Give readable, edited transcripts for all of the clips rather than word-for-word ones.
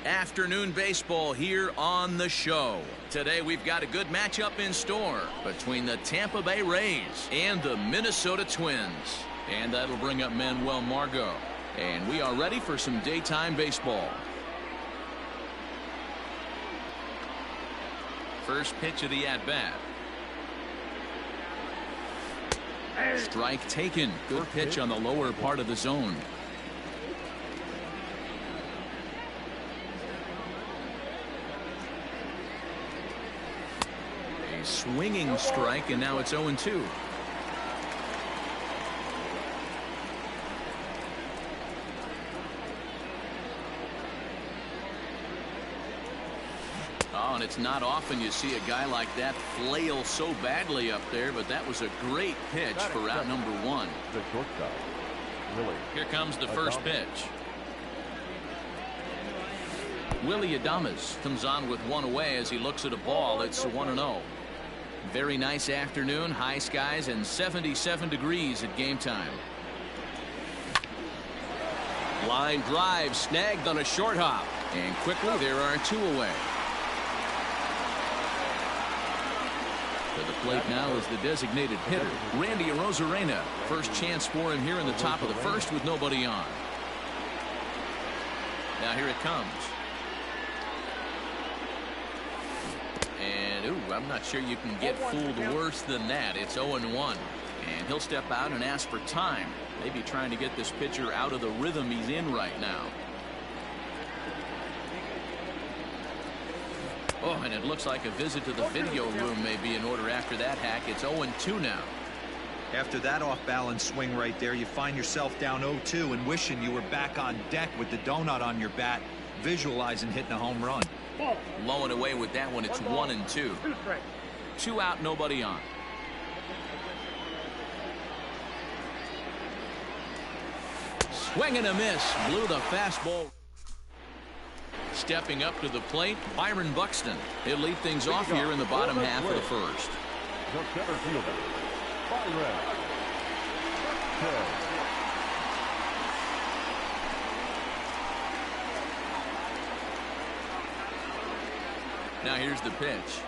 Afternoon baseball here on the show. Today we've got a good matchup in store between the Tampa Bay Rays and the Minnesota Twins. And that'll bring up Manuel Margot. And we are ready for some daytime baseball. First pitch of the at-bat. Strike taken. Good pitch on the lower part of the zone. A swinging strike, and now it's 0-2. And it's not often you see a guy like that flail so badly up there, but that was a great pitch for out number one. The shortstop, Willie. Here comes the first pitch. Willie Adames comes on with one away as he looks at a ball. It's 1-0. Very nice afternoon, high skies and 77 degrees at game time. Line drive snagged on a short hop, and quickly there are two away. To the plate now is the designated hitter, Randy Arozarena. First chance for him here in the top of the first with nobody on. Now here it comes. And, ooh, I'm not sure you can get fooled worse than that. It's 0-1. And he'll step out and ask for time. Maybe trying to get this pitcher out of the rhythm he's in right now. Oh, and it looks like a visit to the video room may be in order after that hack. It's 0-2 now. After that off-balance swing right there, you find yourself down 0-2 and wishing you were back on deck with the donut on your bat, visualizing hitting a home run. Low and away with that one. It's 1-2. 2 out, nobody on. Swing and a miss. Blew the fastball. Stepping up to the plate, Byron Buxton. He'll lead things off here in the bottom half of the first. The center fielder, Byron. Now here's the pitch.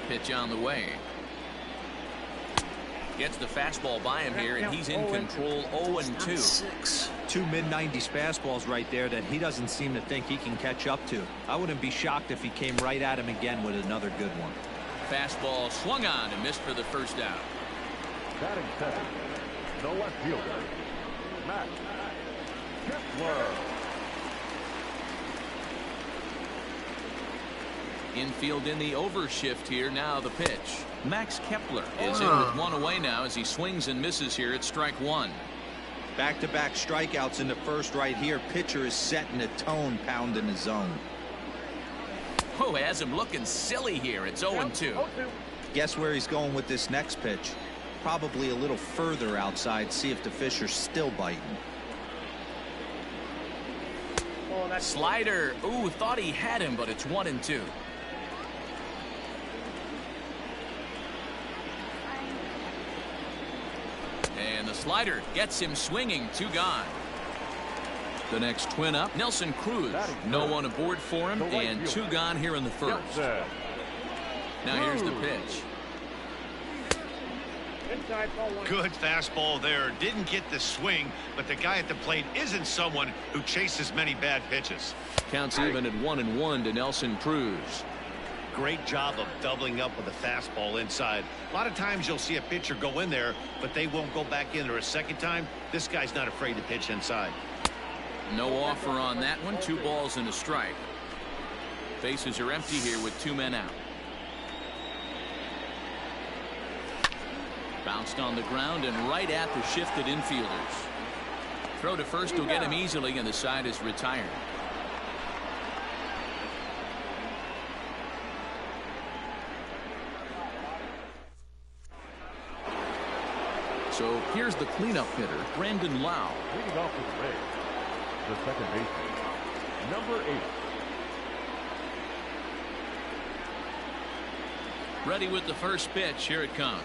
Pitch on the way. Gets the fastball by him here, and he's in control. 0-2. Two mid-90s fastballs right there that he doesn't seem to think he can catch up to. I wouldn't be shocked if he came right at him again with another good one. Fastball swung on and missed for the first out. Batting second, the left fielder, Matt Kepler. Infield in the overshift here. Now the pitch. Max Kepler is in with one away now as he swings and misses here at strike one. Back-to-back strikeouts in the first right here. Pitcher is setting the tone, pounding the zone. Oh, has him looking silly here. It's 0-2. Guess where he's going with this next pitch? Probably a little further outside. See if the fish are still biting. Slider. Ooh, thought he had him, but it's 1-2. And the slider gets him swinging. 2 gone. The next twin up, Nelson Cruz. No one aboard for him, and 2 gone here in the first. Now here's the pitch. Good fastball there. Didn't get the swing, but the guy at the plate isn't someone who chases many bad pitches. Counts even at 1-1 to Nelson Cruz. Great job of doubling up with a fastball inside. A lot of times you'll see a pitcher go in there, but they won't go back in there a second time. This guy's not afraid to pitch inside. No offer on that one. 2 balls and a strike. Bases are empty here with 2 men out. Bounced on the ground and right at the shifted infielders. Throw to first will get him easily, and the side is retired. So here's the cleanup hitter, Brandon Lau. Leading off with the Rays, the second baseman, number 8. Ready with the first pitch. Here it comes.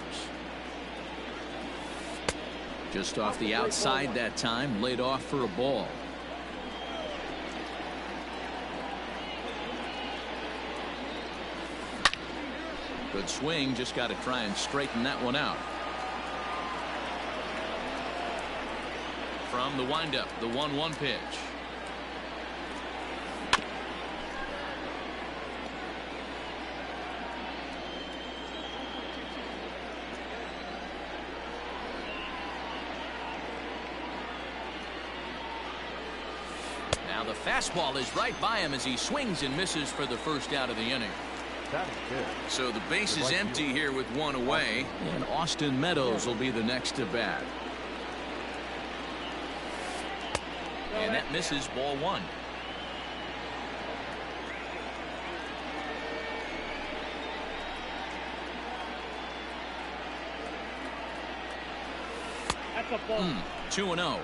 Just off the outside that time, laid off for a ball. Good swing, just got to try and straighten that one out. From the windup, the 1-1 pitch. Now the fastball is right by him as he swings and misses for the first out of the inning. So the base is empty here with one away, and Austin Meadows will be the next to bat. And that misses, ball one. That's a ball. 2-0.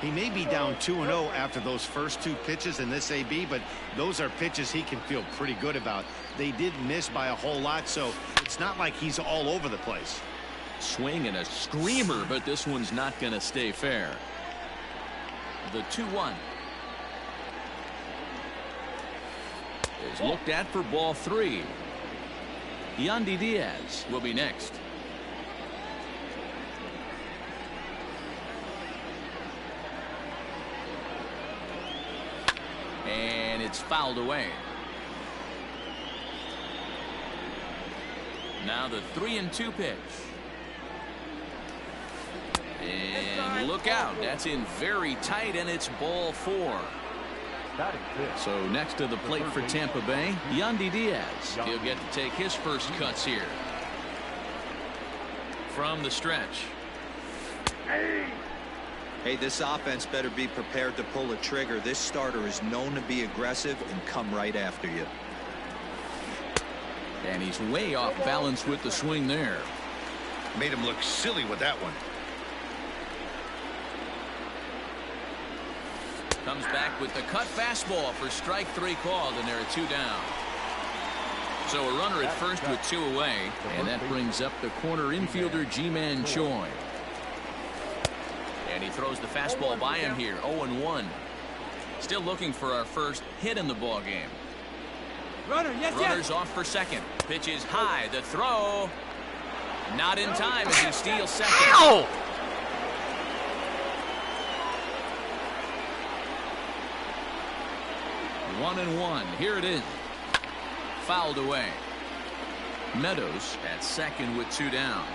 He may be down 2-0 after those first two pitches in this AB, but those are pitches he can feel pretty good about. They did miss by a whole lot, so it's not like he's all over the place. Swing and a screamer, but this one's not going to stay fair. The 2-1 is looked at for ball three. Yandy Diaz will be next. And it's fouled away. Now the 3-2 pitch. And look out, that's in very tight, and it's ball four. So next to the plate for Tampa Bay, Yandy Diaz. He'll get to take his first cuts here. From the stretch. Hey, this offense better be prepared to pull a trigger. This starter is known to be aggressive and come right after you. And he's way off balance with the swing there. Made him look silly with that one. Comes back with the cut fastball for strike three called, and there are two down. So a runner at first with two away, and that brings up the corner infielder Ji-Man Choi. And he throws the fastball by him here. 0-1. Still looking for our first hit in the ball game. Runners off for second. Pitch is high. The throw. Not in time as he steals second. Ow! One and one. Here it is. Fouled away. Meadows at second with two down.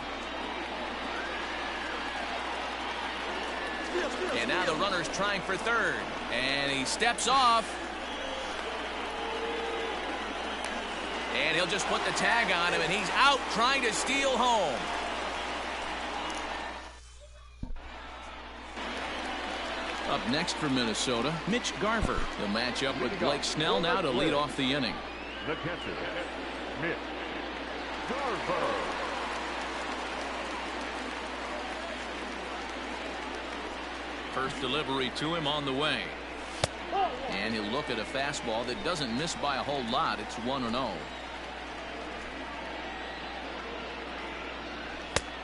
And now the runner's trying for third. And he steps off. And he'll just put the tag on him, and he's out trying to steal home. Up next for Minnesota, Mitch Garver. He'll match up with Blake Snell now to lead off the inning. The catcher, Mitch Garver. First delivery to him on the way. And he'll look at a fastball that doesn't miss by a whole lot. It's 1-0.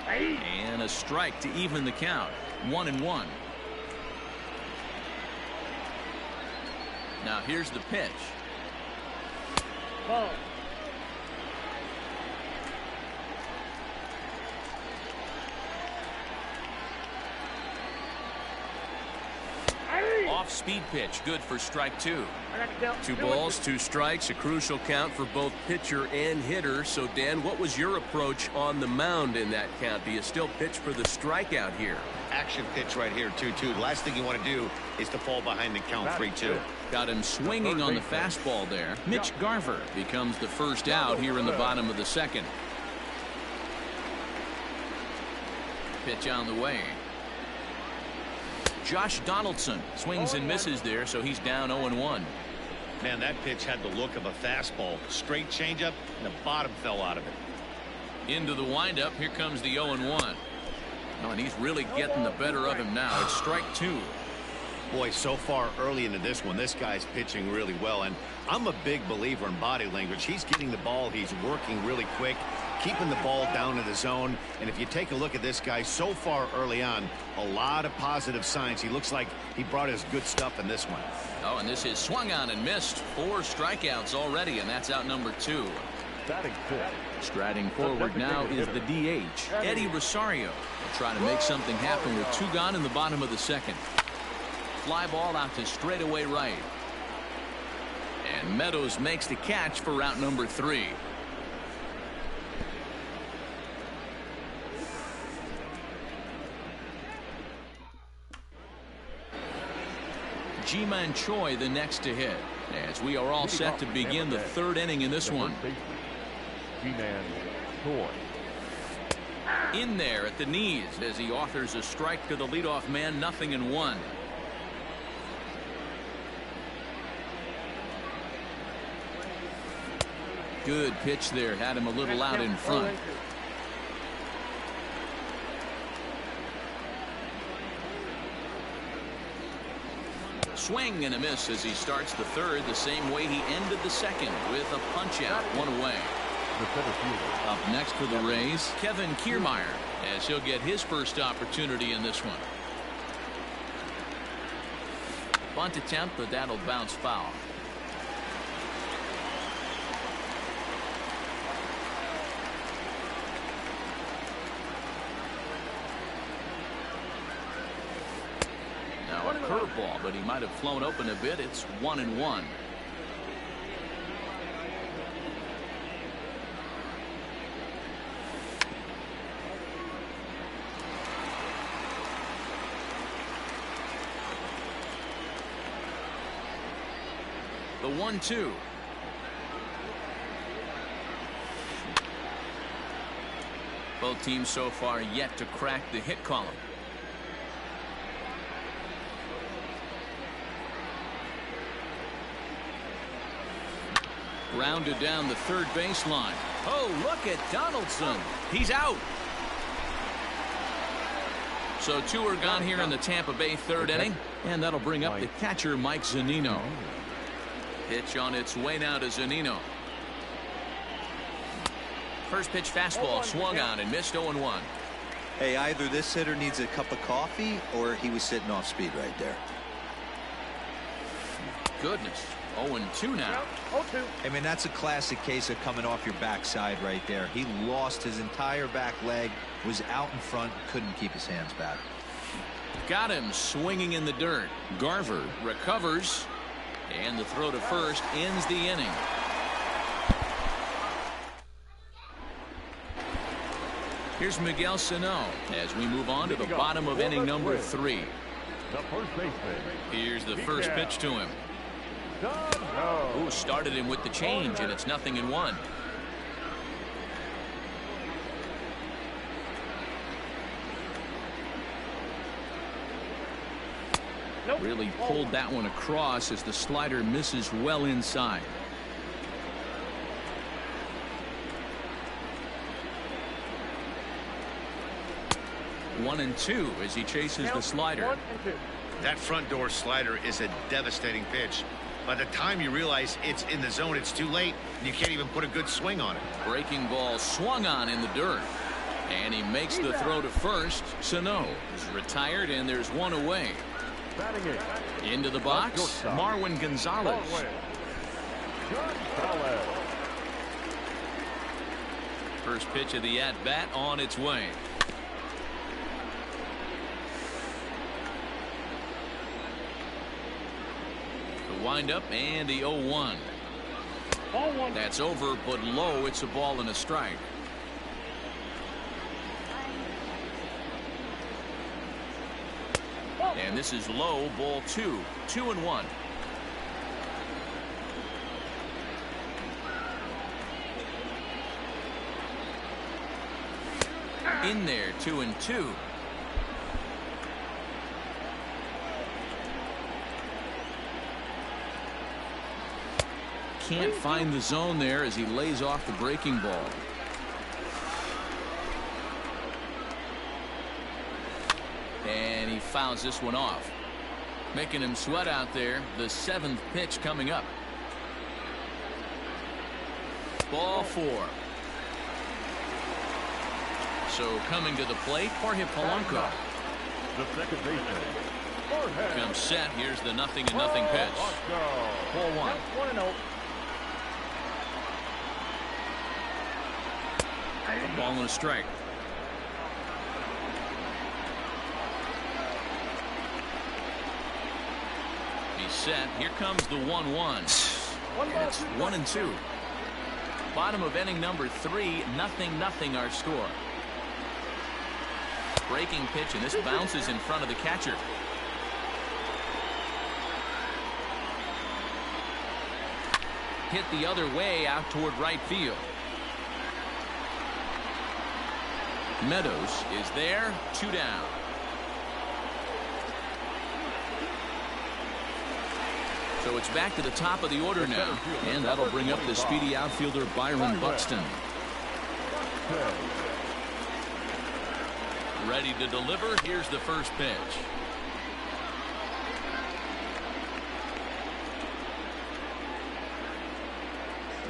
And a strike to even the count. 1-1. Now here's the pitch. Ball. Off-speed pitch, good for strike two. Two balls, two strikes, a crucial count for both pitcher and hitter. So, Dan, what was your approach on the mound in that count? Do you still pitch for the strikeout here? Action pitch right here, 2-2. The last thing you want to do is to fall behind the count 3-2. Got him swinging on the fastball there. Mitch Garver becomes the first out here in the bottom of the second. Pitch on the way. Josh Donaldson swings and misses there, so he's down 0-1. Man, that pitch had the look of a fastball. Straight changeup, and the bottom fell out of it. Into the windup. Here comes the 0-1. Oh, and he's really getting the better of him now. It's strike two. Boy, so far early into this one, this guy's pitching really well, and I'm a big believer in body language. He's getting the ball. He's working really quick. keeping the ball down in the zone. And if you take a look at this guy so far early on, a lot of positive signs. He looks like he brought his good stuff in this one. Oh, and this is swung on and missed. 4 strikeouts already, and that's out number 2. Batting fifth. Striding forward now is the DH, Eddie Rosario. Will try to make something happen with 2 gone in the bottom of the second. Fly ball out to straightaway right. And Meadows makes the catch for route number 3. Ji-Man Choi the next to hit, as we are all set to begin the 3rd inning in this one. Ji-Man Choi. In there at the knees as he authors a strike to the leadoff man, 0-1. Good pitch there, had him a little out in front. Swing and a miss as he starts the 3rd the same way he ended the 2nd with a punch out, 1 away. Up next for the Rays, Kevin Kiermaier, as he'll get his first opportunity in this one. Bunt attempt, but that'll bounce foul. Now a curveball, but he might have flown open a bit. It's 1-1. The 1-2. Both teams so far yet to crack the hit column. Grounded down the 3rd baseline. Oh, look at Donaldson. He's out. So 2 are gone here in the Tampa Bay 3rd inning, and that'll bring up the catcher, Mike Zunino. Pitch on its way now to Zunino. First pitch fastball swung on and missed, 0-1. Hey, either this hitter needs a cup of coffee or he was sitting off speed right there. Goodness. 0-2 now. I mean, that's a classic case of coming off your backside right there. He lost his entire back leg, was out in front, couldn't keep his hands back. Got him swinging in the dirt. Garver recovers, and the throw to first ends the inning. Here's Miguel Sano as we move on to the bottom of inning number 3. The first baseman. Here's the first pitch to him. Who started him with the change, and it's 0-1. Really pulled that one across as the slider misses well inside. One and two as he chases the slider. That front door slider is a devastating pitch. By the time you realize it's in the zone, it's too late, and you can't even put a good swing on it. Breaking ball swung on in the dirt, and he makes the throw to first. Sano is retired, and there's one away. Into the box, Marwin Gonzalez. First pitch of the at-bat on its way. The windup and the 0-1. That's over, but low. It's a ball and a strike. And this is low, ball 2. 2-1. In there, 2-2. Can't find the zone there as he lays off the breaking ball. And he fouls this one off, making him sweat out there. The 7th pitch coming up. Ball 4. So coming to the plate, Jorge Polanco. The second baseman. Comes set. Here's the 0-0 pitch. 4-1. 1-0. A ball and a strike. He's set. Here comes the 1-1. And it's 1-2. Bottom of inning number 3. 0-0 our score. Breaking pitch, and this bounces in front of the catcher. Hit the other way out toward right field. Meadows is there. 2 down. So it's back to the top of the order now, and that'll bring up the speedy outfielder Byron Buxton. Ready to deliver. Here's the first pitch.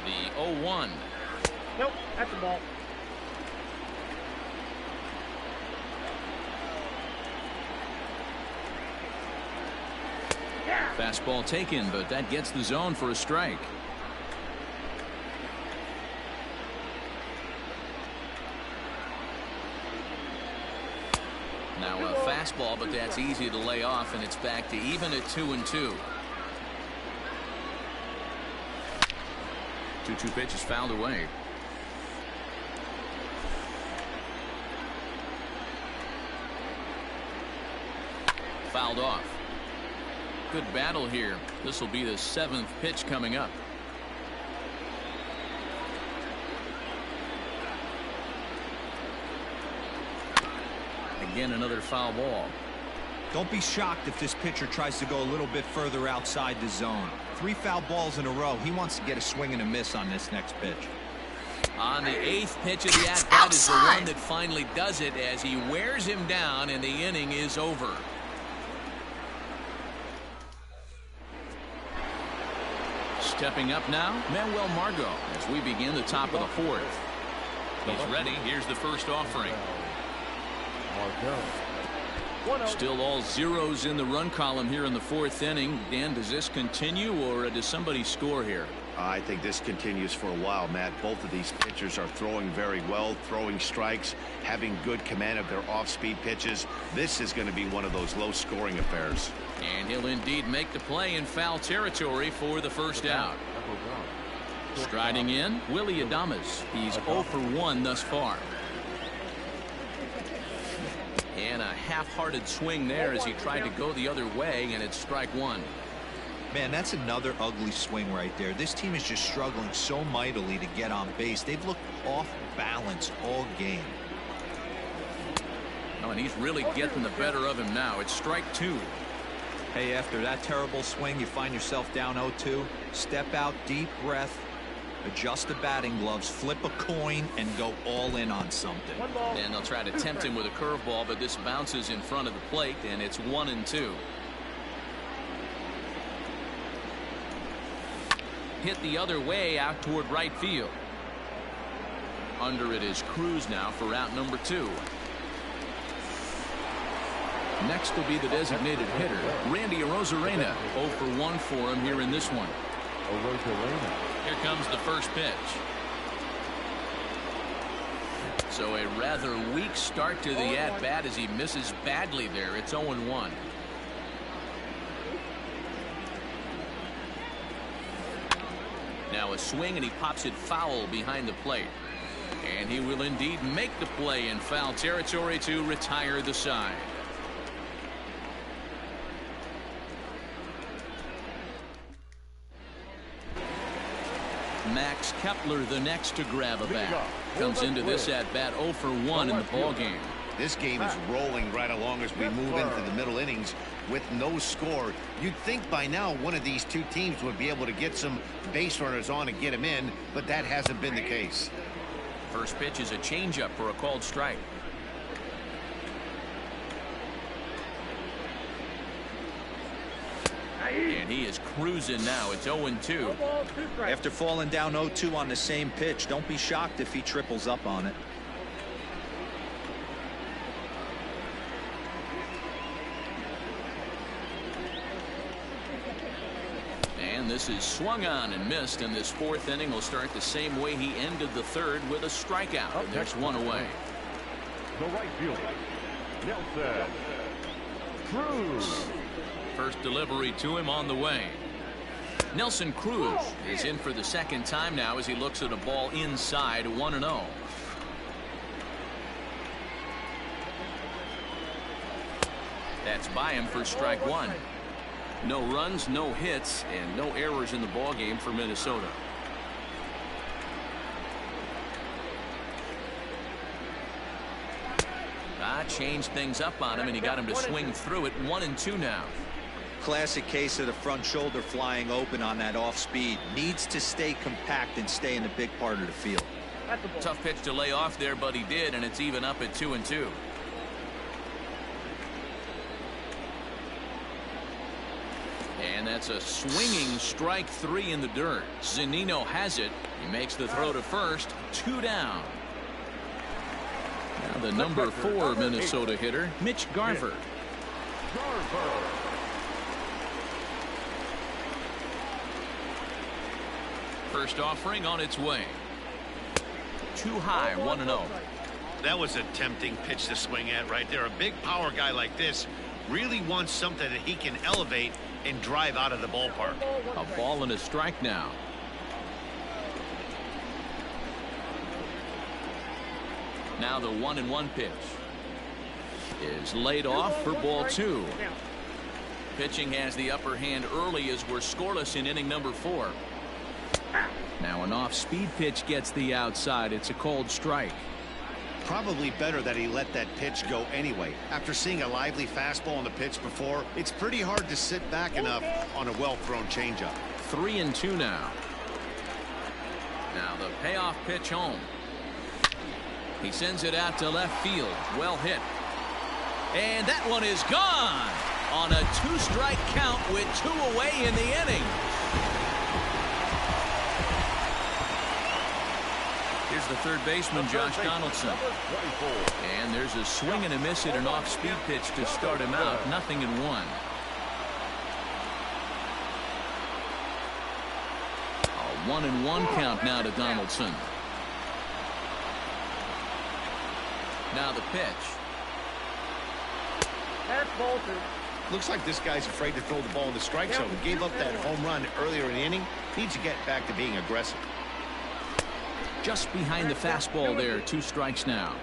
The 0-1. Nope, that's a ball. Fastball taken, but that gets the zone for a strike. Now a fastball, but that's easy to lay off, and it's back to even at 2-2. 2-2 pitch is fouled away. Fouled off. Good battle here. This will be the 7th pitch coming up. Again, another foul ball. Don't be shocked if this pitcher tries to go a little bit further outside the zone. 3 foul balls in a row. He wants to get a swing and a miss on this next pitch. On the 8th pitch of the at-bat is the one that finally does it as he wears him down, and the inning is over. Stepping up now, Manuel Margot, as we begin the top of the 4th. He's ready. Here's the first offering. Still all zeros in the run column here in the 4th inning. Dan, does this continue, or does somebody score here? I think this continues for a while, Matt. Both of these pitchers are throwing very well, throwing strikes, having good command of their off-speed pitches. This is going to be one of those low-scoring affairs. And he'll indeed make the play in foul territory for the first out. Striding in, Willie Adames. He's 0 for 1 thus far. And a half-hearted swing there as he tried to go the other way, and it's strike 1. Man, that's another ugly swing right there. This team is just struggling so mightily to get on base. They've looked off balance all game. Oh, and he's really getting the better of him now. It's strike 2. Hey, after that terrible swing, you find yourself down 0-2. Step out, deep breath, adjust the batting gloves, flip a coin, and go all in on something. And they'll try to tempt him with a curveball, but this bounces in front of the plate, and it's 1-2. Hit the other way out toward right field. Under it is Cruz now for out number 2. Next will be the designated hitter, Randy Arozarena. 0 for 1 for him here in this one. Here comes the first pitch. So a rather weak start to the at-bat as he misses badly there. It's 0-1. Now a swing, and he pops it foul behind the plate. And he will indeed make the play in foul territory to retire the side. Max Kepler the next to grab a bat. Comes into this at-bat 0 for 1 in the ballgame. This game is rolling right along as we move into the middle innings with no score. You'd think by now one of these two teams would be able to get some base runners on and get them in, but that hasn't been the case. First pitch is a changeup for a called strike. And he is cruising now. It's 0-2. After falling down 0-2 on the same pitch, don't be shocked if he triples up on it. one. This is swung on and missed, and this fourth inning will start the same way he ended the third, with a strikeout. And there's one away. The right fielder, Nelson Cruz. First delivery to him on the way. Nelson Cruz is in for the second time now as he looks at a ball inside, 1-0. That's by him for strike one. No runs, no hits, and no errors in the ball game for Minnesota. Changed things up on him, and he got him to swing through it. 1-2 now. Classic case of the front shoulder flying open on that off speed. Needs to stay compact and stay in the big part of the field. Tough pitch to lay off there, but he did, and it's even up at 2-2. And that's a swinging strike three in the dirt. Zunino has it. He makes the throw to first. 2 down. Now the number 4 Minnesota hitter, Mitch Garver. First offering on its way. Too high, 1-0. That was a tempting pitch to swing at right there. A big power guy like this really wants something that he can elevate and drive out of the ballpark. A ball and a strike now. Now the 1-1 pitch is laid off for ball 2. Pitching has the upper hand early as we're scoreless in inning number 4. Now an off-speed pitch gets the outside. It's a cold strike. Probably better that he let that pitch go anyway. After seeing a lively fastball on the pitch before, it's pretty hard to sit back enough on a well-thrown changeup. 3-2 now. Now the payoff pitch home. He sends it out to left field. Well hit. And that one is gone on a 2-strike count with 2 away in the inning. Here's the third baseman, Josh Donaldson. And there's a swing and a miss at an off-speed pitch to start him out. 0-1. A 1-1 count now to Donaldson. Now the pitch. That's ball 2. Looks like this guy's afraid to throw the ball in the strike zone. Gave up that home run earlier in the inning. Needs to get back to being aggressive. Just behind the fastball there. 2 strikes now.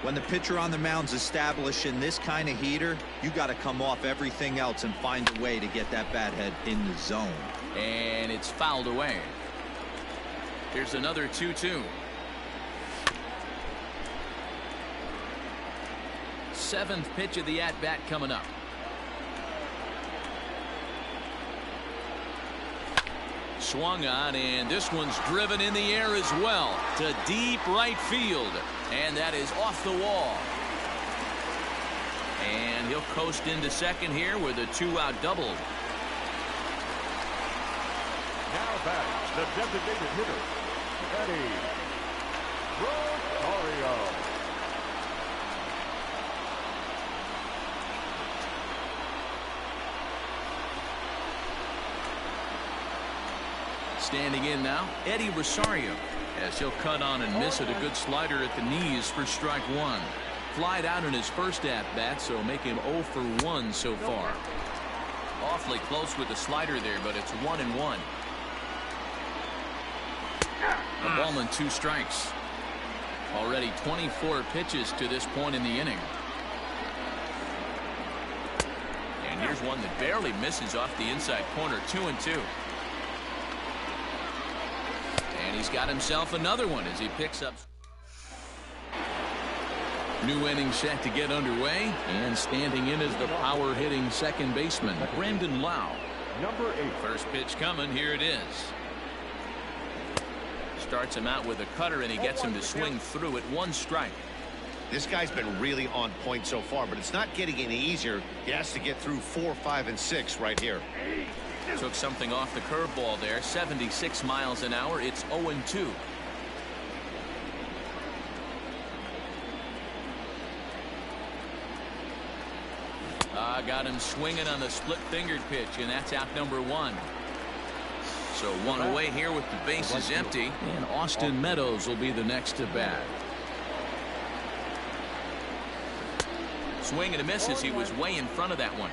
When the pitcher on the mound's established in this kind of heater, you got to come off everything else and find a way to get that bat head in the zone. And it's fouled away. Here's another 2-2. 7th pitch of the at-bat coming up. Swung on, and this one's driven in the air as well to deep right field, and that is off the wall. And he'll coast into second here with a 2-out double. Now back, the designated hitter, Eddie Rosario. Standing in now, Eddie Rosario, as he'll cut on and miss it. A good slider at the knees for strike 1. Flied out in his first at-bat, so make him 0 for 1 so far. Awfully close with the slider there, but it's 1-1. A ball and 2 strikes. Already 24 pitches to this point in the inning. And here's one that barely misses off the inside corner. 2-2. And he's got himself another one as he picks up. New inning set to get underway, and standing in is the power hitting second baseman, Brandon Lau. Number 8. First pitch coming. Here it is. Starts him out with a cutter, and he gets him to swing through it. 1 strike. This guy's been really on point so far, but it's not getting any easier. He has to get through 4, 5, and 6 right here. Took something off the curveball there. 76 miles an hour. It's 0-2. Got him swinging on the split-fingered pitch, and that's out number 1. So one away here with the bases empty, and Austin Meadows will be the next to bat. Swing and a miss as he was way in front of that one.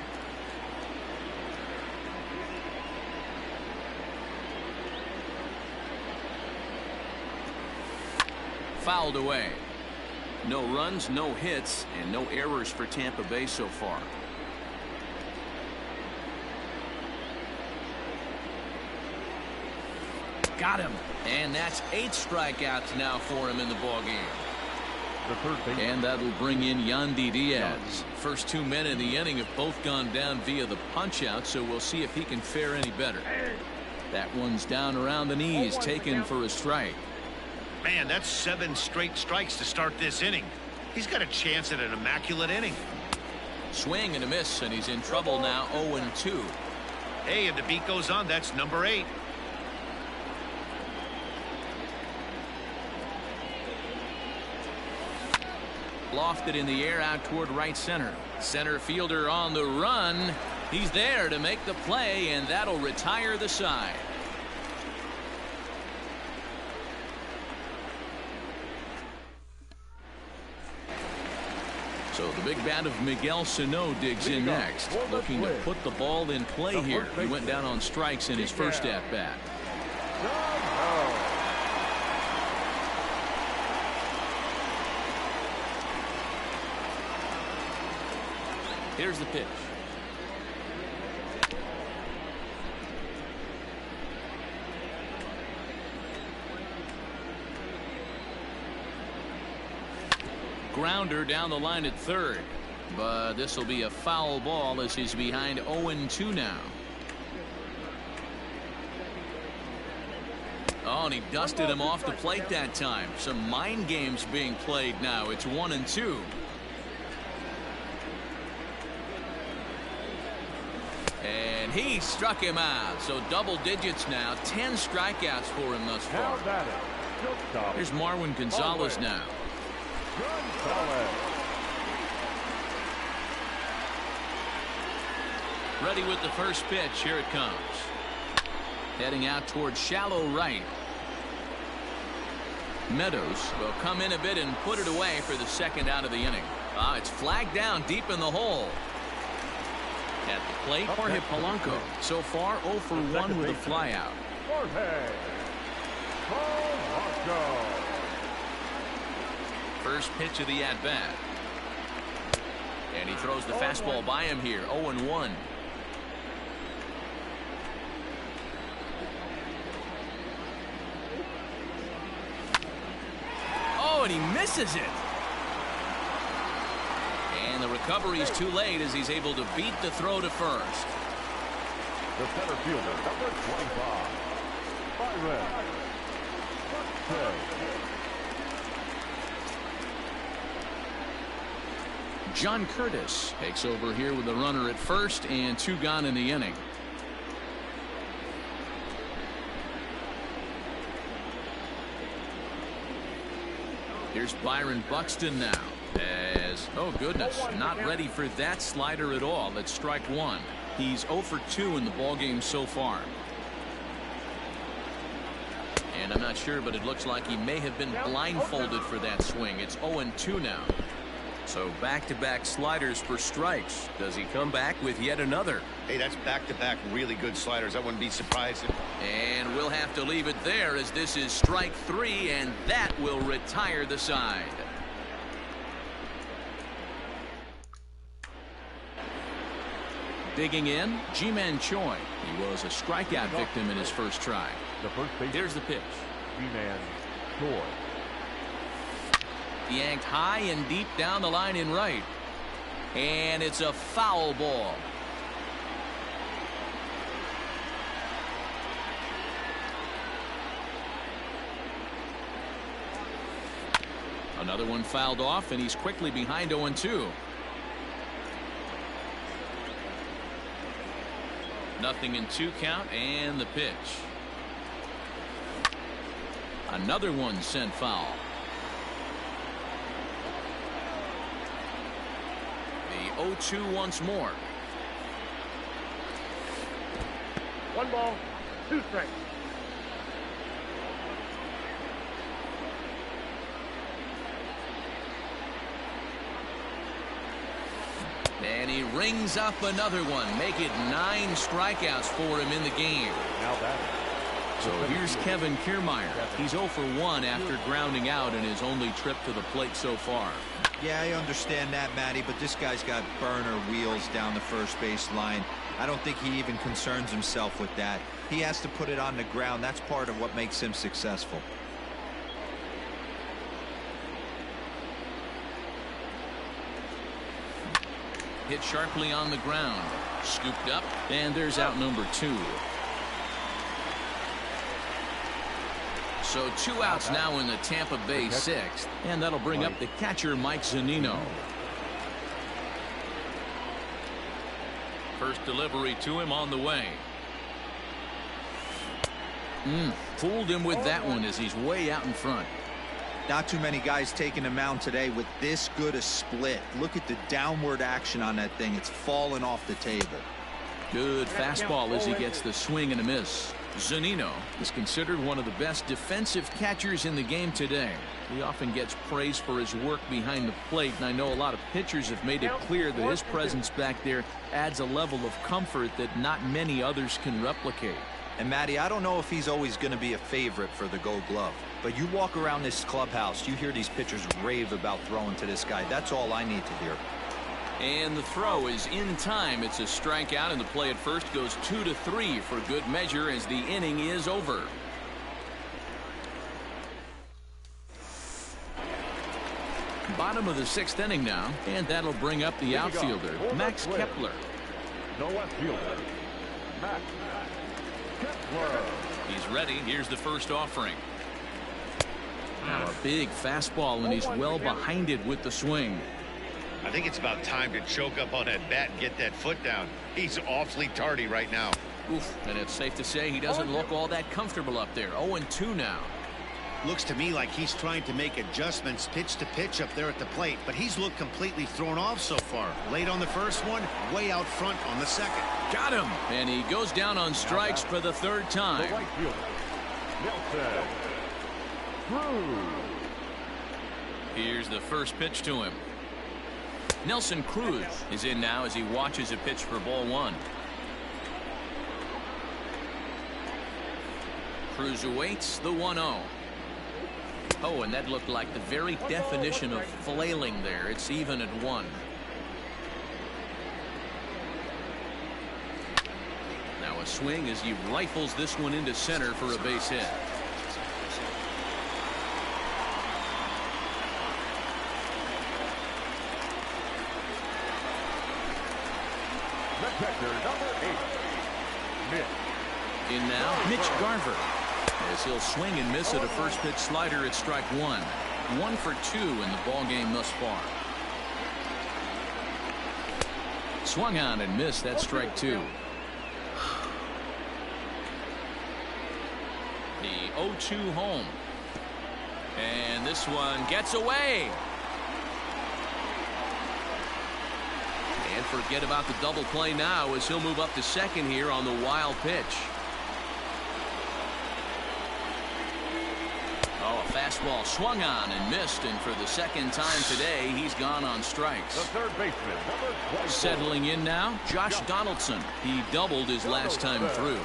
Fouled away. No runs, no hits, and no errors for Tampa Bay so far. Got him. And that's 8 strikeouts now for him in the ballgame. And that'll bring in Yandy Diaz. First 2 men in the inning have both gone down via the punch-out, so we'll see if he can fare any better. That one's down around the knees, taken for a strike. Man, that's 7 straight strikes to start this inning. He's got a chance at an immaculate inning. Swing and a miss, and he's in trouble now, 0-2. Hey, and the beat goes on. That's number 8. Lofted in the air out toward right center. Center fielder on the run. He's there to make the play, and that'll retire the side. So the big bat of Miguel Sano digs in next, looking to put the ball in play here. He went down on strikes in his first at-bat. Here's the pitch. Grounder down the line at third, but this will be a foul ball as he's behind 0-2 now. Oh, and he dusted him off the plate that time. Some mind games being played now. It's 1-2. And he struck him out. So double digits now. 10 strikeouts for him thus far. Here's Marwin Gonzalez now. Ready with the first pitch. Here it comes. Heading out towards shallow right. Meadows will come in a bit and put it away for the second out of the inning. It's flagged down deep in the hole. At the plate, Jorge Polanco. So far, 0 for 1 with a flyout. First pitch of the at-bat. And he throws the fastball by him here. 0-1. Oh, and he misses it. And the recovery is too late as he's able to beat the throw to first. The center fielder, number 25, Byron. John Curtis takes over here with a runner at first and 2 gone in the inning. Here's Byron Buxton now. As, oh goodness, not ready for that slider at all. Let's strike 1. He's 0 for 2 in the ballgame so far. And I'm not sure, but it looks like he may have been blindfolded for that swing. It's 0-2 now. So back-to-back sliders for strikes. Does he come back with yet another? Hey, that's back-to-back really good sliders. I wouldn't be surprised if... And we'll have to leave it there as this is strike 3, and that will retire the side. Digging in, Ji-Man Choi. He was a strikeout victim in his first try. Here's the pitch. Ji-Man Choi. Yanked high and deep down the line in right. And it's a foul ball. Another one fouled off, and he's quickly behind 0-2. Nothing in 2 count, and the pitch. Another one sent foul. The 0-2 once more. 1 ball, 2 strikes. And he rings up another one. Make it 9 strikeouts for him in the game. Now batting. So here's Kevin Kiermaier. He's 0 for 1 after grounding out in his only trip to the plate so far. Yeah, I understand that, Matty, but this guy's got burner wheels down the first base line. I don't think he even concerns himself with that. He has to put it on the ground. That's part of what makes him successful. Hit sharply on the ground. Scooped up, and there's out number 2. So 2 outs now in the Tampa Bay 6th, and that'll bring up the catcher Mike Zunino. First delivery to him on the way. Fooled him with that one as he's way out in front. Not too many guys taking the mound today with this good a split. Look at the downward action on that thing. It's falling off the table. Good fastball as he gets the swing and a miss. Zunino is considered one of the best defensive catchers in the game today. He often gets praise for his work behind the plate, and I know a lot of pitchers have made it clear that his presence back there adds a level of comfort that not many others can replicate. And Matty, I don't know if he's always going to be a favorite for the Gold Glove, but you walk around this clubhouse, you hear these pitchers rave about throwing to this guy. That's all I need to hear. And the throw is in time. It's a strikeout, and the play at first goes 2-3 for good measure as the inning is over. Bottom of the 6th inning now, and that'll bring up the outfielder, Max Kepler. No left fielder, Max Kepler. He's ready. Here's the first offering. Now a big fastball, and he's well behind it with the swing. I think it's about time to choke up on that bat and get that foot down. He's awfully tardy right now. Oof, and it's safe to say he doesn't look all that comfortable up there. 0-2 now. Looks to me like he's trying to make adjustments pitch to pitch up there at the plate, but he's looked completely thrown off so far. Late on the first one, way out front on the second. Got him, and he goes down on strikes for the 3rd time. The right fielder, Nelson Cruz. Here's the first pitch to him. Nelson Cruz is in now as he watches a pitch for ball 1. Cruz awaits the 1-0. Oh, and that looked like the very definition of flailing there. It's even at 1. Now a swing as he rifles this one into center for a base hit. Catcher number 8, Mitch. In now, Mitch Garver. As he'll swing and miss at a first pitch slider at strike 1. 1 for 2 in the ball game thus far. Swung on and missed. That's strike 2. The 0-2 home. And this one gets away. And forget about the double play now as he'll move up to second here on the wild pitch. Oh, a fastball swung on and missed, and for the 2nd time today, he's gone on strikes. The third baseman, number 24. Settling in now, Josh Donaldson. He doubled his last time through.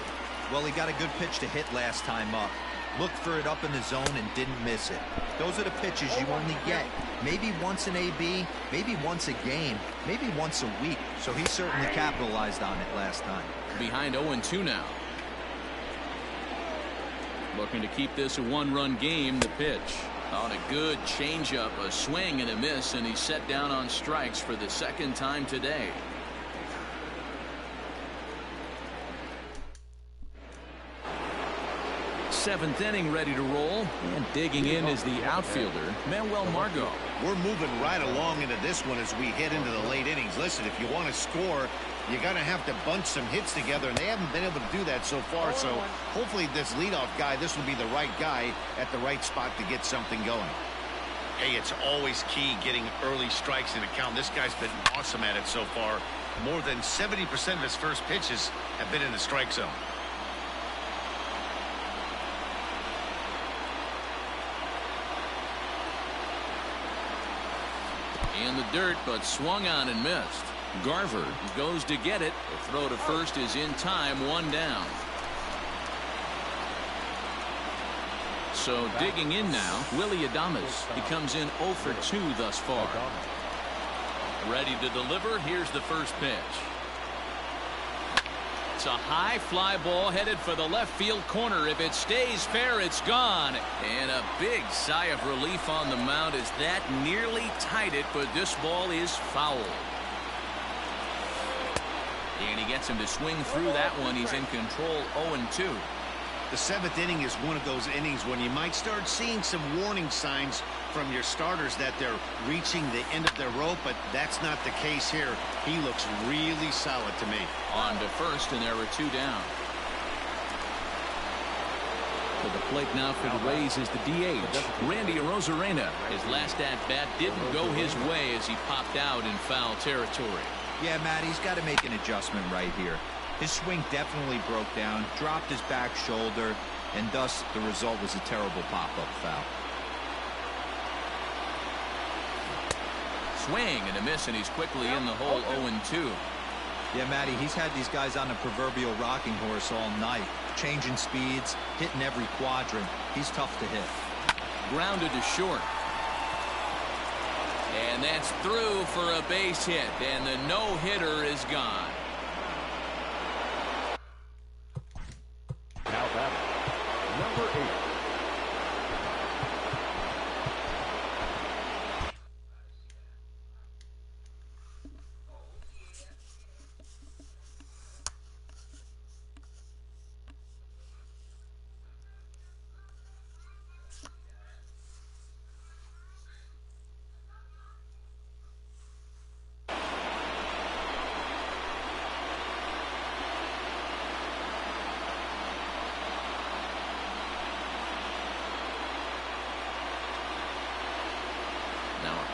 Well, he got a good pitch to hit last time up. Looked for it up in the zone and didn't miss it. Those are the pitches you only get. Maybe once an AB, maybe once a game, maybe once a week. So he certainly capitalized on it last time. Behind 0-2 now. Looking to keep this a 1-run game. The pitch on a good changeup, a swing and a miss, and he's set down on strikes for the 2nd time today. Seventh inning ready to roll, and digging in is the outfielder Manuel Margot. We're moving right along into this one as we head into the late innings. Listen, if you want to score, you got to have to bunch some hits together, and they haven't been able to do that so far. So hopefully this leadoff guy, this will be the right guy at the right spot to get something going. Hey, it's always key getting early strikes in a count. This guy's been awesome at it so far. More than 70% of his first pitches have been in the strike zone. In the dirt, but swung on and missed. Garver goes to get it. The throw to first is in time, 1 down. So digging in now, Willie Adames. He comes in 0 for 2 thus far. Ready to deliver. Here's the first pitch. It's a high fly ball headed for the left field corner. If it stays fair, it's gone. And a big sigh of relief on the mound as that nearly tied it, but this ball is foul. And he gets him to swing through that one. He's in control, 0-2. The 7th inning is one of those innings when you might start seeing some warning signs from your starters that they're reaching the end of their rope, but that's not the case here. He looks really solid to me. On to first, and there are 2 down. To the plate now for the Rays is the DH, Randy Arozarena. His last at-bat didn't go his way as he popped out in foul territory. Yeah, Matt, he's got to make an adjustment right here. His swing definitely broke down, dropped his back shoulder, and thus the result was a terrible pop-up foul. Swing and a miss, and he's quickly in the hole, 0-2. Yeah, Matty, he's had these guys on the proverbial rocking horse all night, changing speeds, hitting every quadrant. He's tough to hit. Grounded to short. And that's through for a base hit, and the no-hitter is gone. Now batting, number 8.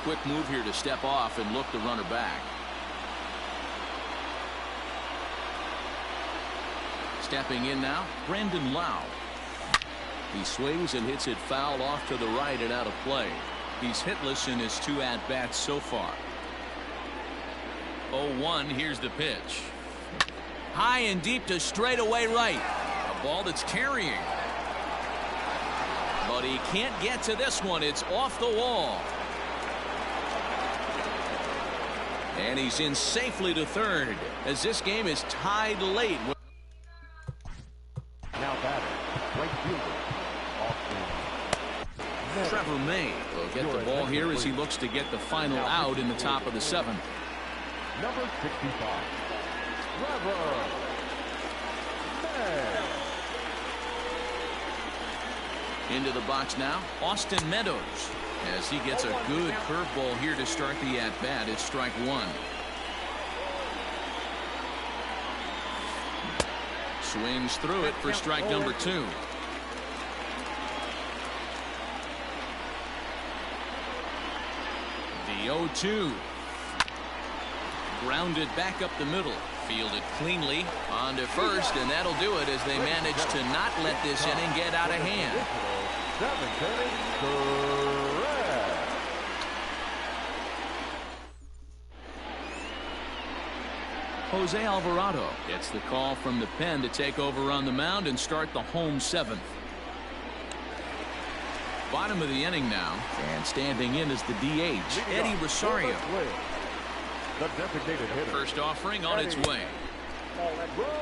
Quick move here to step off and look the runner back. Stepping in now, Brandon Lau. He swings and hits it foul off to the right and out of play. He's hitless in his 2 at-bats so far. 0-1, here's the pitch. High and deep to straightaway right. A ball that's carrying. But he can't get to this one. It's off the wall. And he's in safely to third as this game is tied late. Now batting, right fielder, Austin. Trevor May will get the ball here as he looks to get the final out in the top of the 7th. Number 65, Trevor May. Into the box now, Austin Meadows. As he gets a good curveball here to start the at-bat. It's strike 1. Swings through it for strike number 2. The 0-2. Grounded back up the middle. Fielded cleanly on to first, and that'll do it as they manage to not let this inning get out of hand. Jose Alvarado gets the call from the pen to take over on the mound and start the home 7th. Bottom of the inning now, and standing in is the DH, Eddie Rosario. The designated hitter. First offering on its way.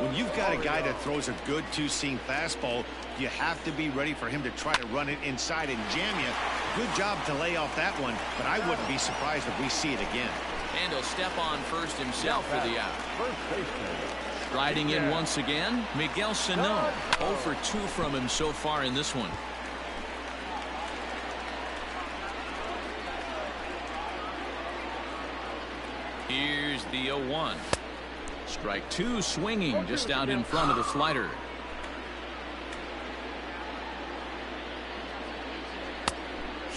When you've got a guy that throws a good 2-seam fastball, you have to be ready for him to try to run it inside and jam you. Good job to lay off that one, but I wouldn't be surprised if we see it again. And he'll step on first himself for the out. First baseman. Riding in once again, Miguel Sano. 0 for 2 from him so far in this one. Here's the 0-1. Strike 2 swinging just out in front of the slider.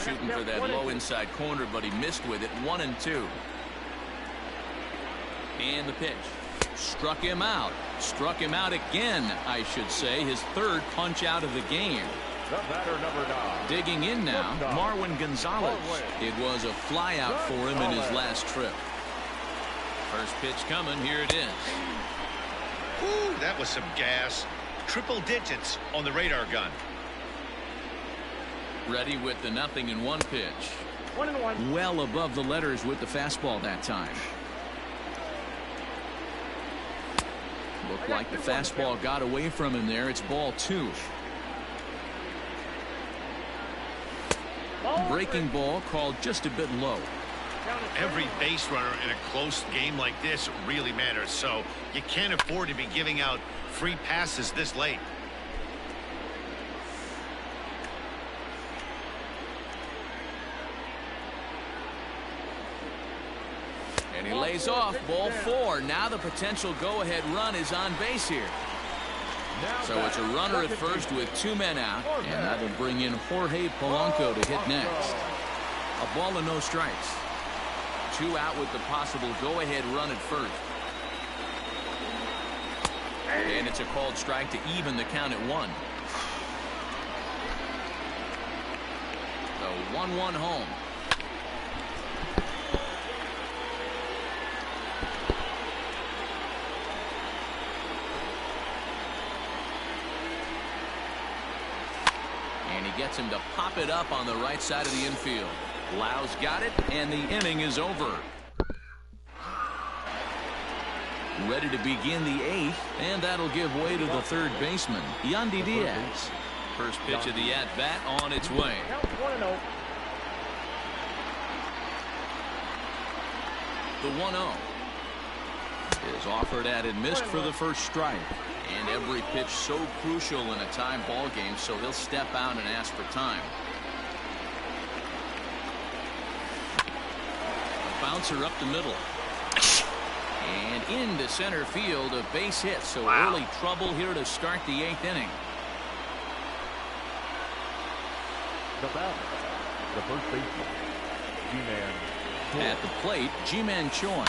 Shooting for that low inside corner, but he missed with it. 1-2. And the pitch. Struck him out. Struck him out again, I should say. His 3rd punch out of the game. The batter, number 9. Digging in now, Marwin Gonzalez. It was a fly out for him in his last trip. First pitch coming. Here it is. Woo, that was some gas. Triple digits on the radar gun. Ready with the 0-1 pitch. 1-1. Well above the letters with the fastball that time. Looked like the fastball got away from him there. It's ball 2. Breaking ball called just a bit low. Every base runner in a close game like this really matters, so you can't afford to be giving out free passes this late. And he lays off. Ball 4. Now the potential go-ahead run is on base here. So it's a runner at first with 2 men out, and that'll bring in Jorge Polanco to hit next. A ball and no strikes. 2 out with the possible go-ahead run at first. And it's a called strike to even the count at 1. So 1-1 home. And he gets him to pop it up on the right side of the infield. Lau's got it, and the inning is over. Ready to begin the 8th, and that'll give way to the third baseman, Yandy Diaz. First pitch of the at-bat on its way. Count 1-0. The 1-0 is offered at and missed for the first strike. And every pitch so crucial in a tie ball game, so he'll step out and ask for time. A bouncer up the middle. And into center field, a base hit. So early trouble here to start the 8th inning. The batter, the first baseman, G-Man. At the plate, G-Man Choi.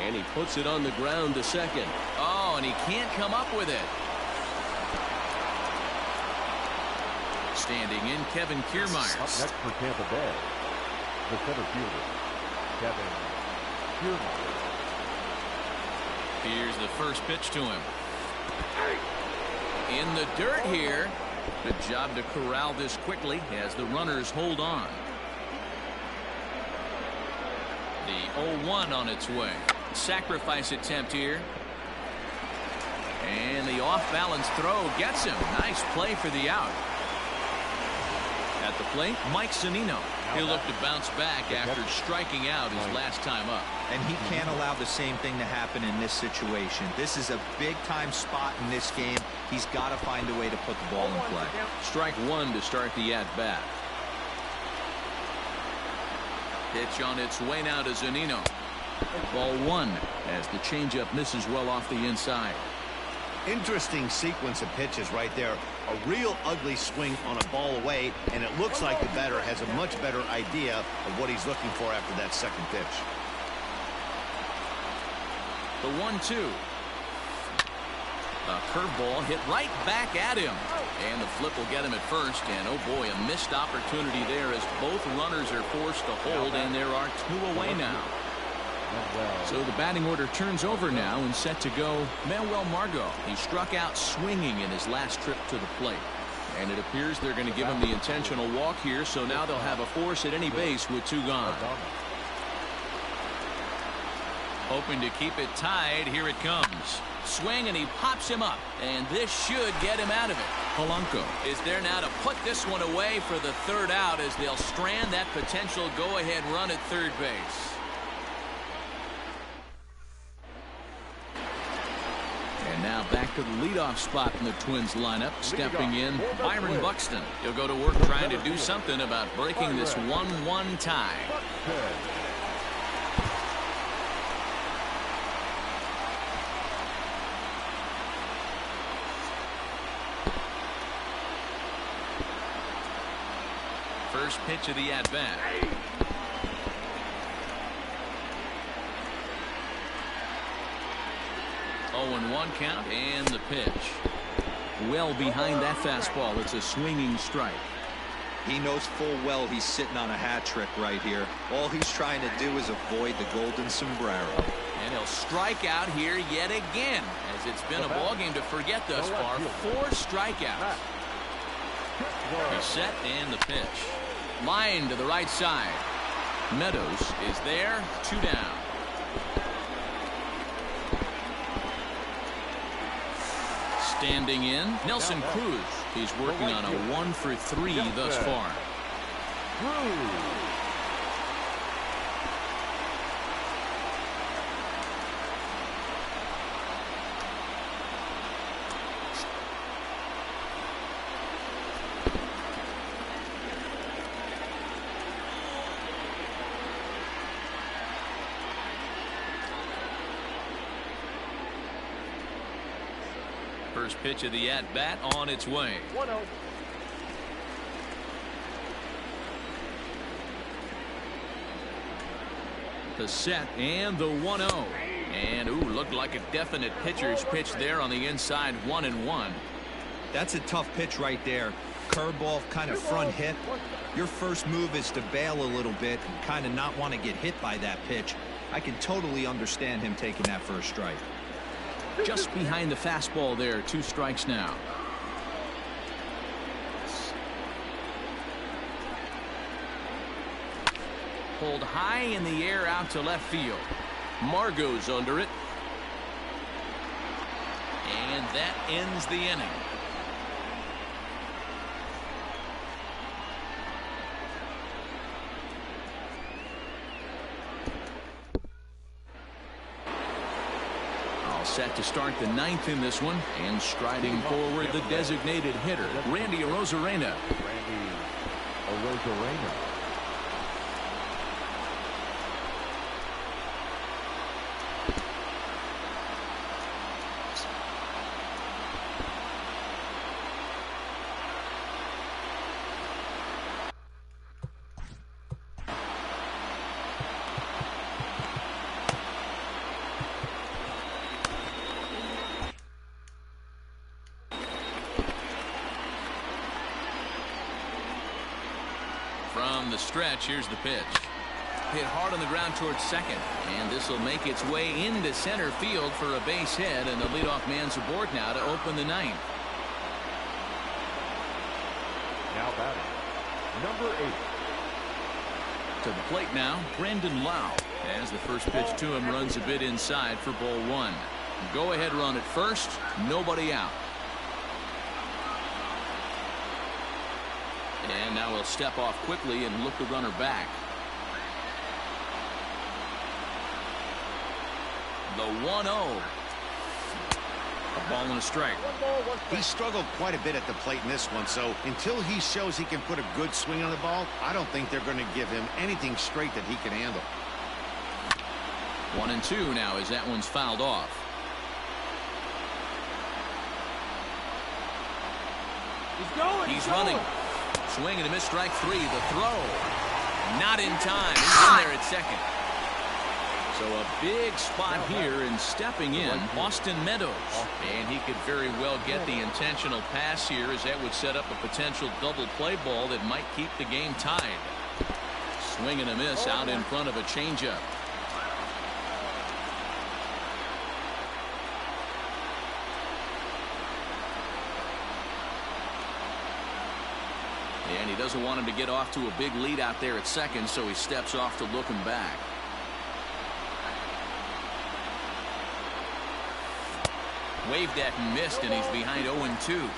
And he puts it on the ground to second. Oh, and he can't come up with it. Standing in, Kevin Kiermaier. Up next for Tampa Bay, the center fielder, Kevin Kiermaier. Here's the first pitch to him. In the dirt here. Good job to corral this quickly as the runners hold on. The 0-1 on its way. Sacrifice attempt here. And the off-balance throw gets him. Nice play for the out. At the plate, Mike Zunino. He'll look to bounce back after striking out his last time up. And he can't allow the same thing to happen in this situation. This is a big-time spot in this game. He's got to find a way to put the ball in play. Strike 1 to start the at-bat. Pitch on its way now to Zunino. Ball 1 as the changeup misses well off the inside. Interesting sequence of pitches right there. A real ugly swing on a ball away, and it looks like the batter has a much better idea of what he's looking for after that second pitch. The 1-2. A curveball hit right back at him. And the flip will get him at first. And oh boy, a missed opportunity there as both runners are forced to hold, and there are 2 away now. So the batting order turns over now and set to go Manuel Margot. He struck out swinging in his last trip to the plate. And it appears they're going to give him the intentional walk here, so now they'll have a force at any base with 2 gone. Hoping to keep it tied. Here it comes. Swing, and he pops him up. And this should get him out of it. Polanco is there now to put this one away for the 3rd out as they'll strand that potential go-ahead run at third base. And now back to the leadoff spot in the Twins lineup. Stepping in, Byron Buxton. He'll go to work trying to do something about breaking this 1-1 tie. First pitch of the at-bat. Oh, 1 count, and the pitch. Well behind that fastball. It's a swinging strike. He knows full well he's sitting on a hat trick right here. All he's trying to do is avoid the golden sombrero. And he'll strike out here yet again, as it's been a ball game to forget thus far. 4 strikeouts. He's set and the pitch. Line to the right side. Meadows is there, 2 down. Standing in, Nelson Cruz. He's working on a 1 for 3 thus far. First pitch of the at-bat on its way. 1-0. The set and the 1-0. And, ooh, looked like a definite pitcher's pitch there on the inside, 1-1. That's a tough pitch right there. Curveball, kind of front hip. Your first move is to bail a little bit and kind of not want to get hit by that pitch. I can totally understand him taking that first strike. Just behind the fastball there, 2 strikes now. Pulled high in the air out to left field. Margot's under it. And that ends the inning. Set to start the 9th in this one, and striding forward the designated hitter, Randy Arozarena. From the stretch, here's the pitch. Hit hard on the ground towards second, and this will make its way into center field for a base hit, and the leadoff man's aboard now to open the 9th. Now batting, number 8. To the plate now, Brendan Lau, as the first pitch to him runs a bit inside for ball 1. Go ahead run at first, nobody out. And now he'll step off quickly and look the runner back. The 1-0. A ball and a strike. He struggled quite a bit at the plate in this one, so until he shows he can put a good swing on the ball, I don't think they're going to give him anything straight that he can handle. 1-2 now as that one's fouled off. He's running. Swing and a miss, strike 3. The throw. Not in time. He's in there at second. So a big spot here, and stepping in, Austin Meadows. And he could very well get the intentional pass here, as that would set up a potential double play ball that might keep the game tied. Swing and a miss out in front of a changeup. And he doesn't want him to get off to a big lead out there at second, so he steps off to look him back. Waved at and missed, and he's behind 0-2.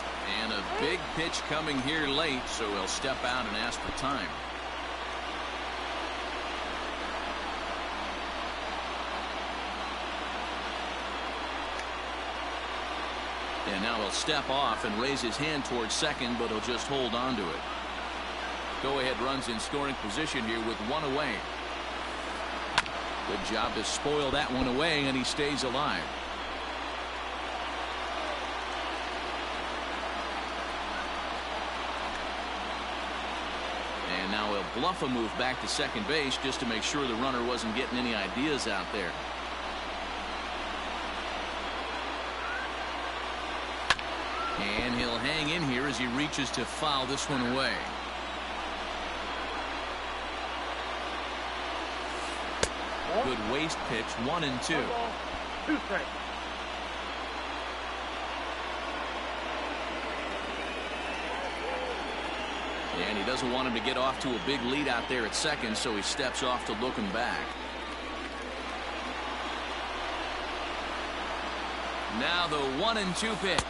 And a big pitch coming here late, so he'll step out and ask for time. And now he'll step off and raise his hand towards second, but he'll just hold on to it. Go-ahead runs in scoring position here with 1 away. Good job to spoil that one away, and he stays alive. And now he'll bluff a move back to second base just to make sure the runner wasn't getting any ideas out there. And he'll hang in here as he reaches to foul this one away. Good waste pitch, 1-2. 2 strikes. And he doesn't want him to get off to a big lead out there at second, so he steps off to look him back. Now the 1-2 pitch.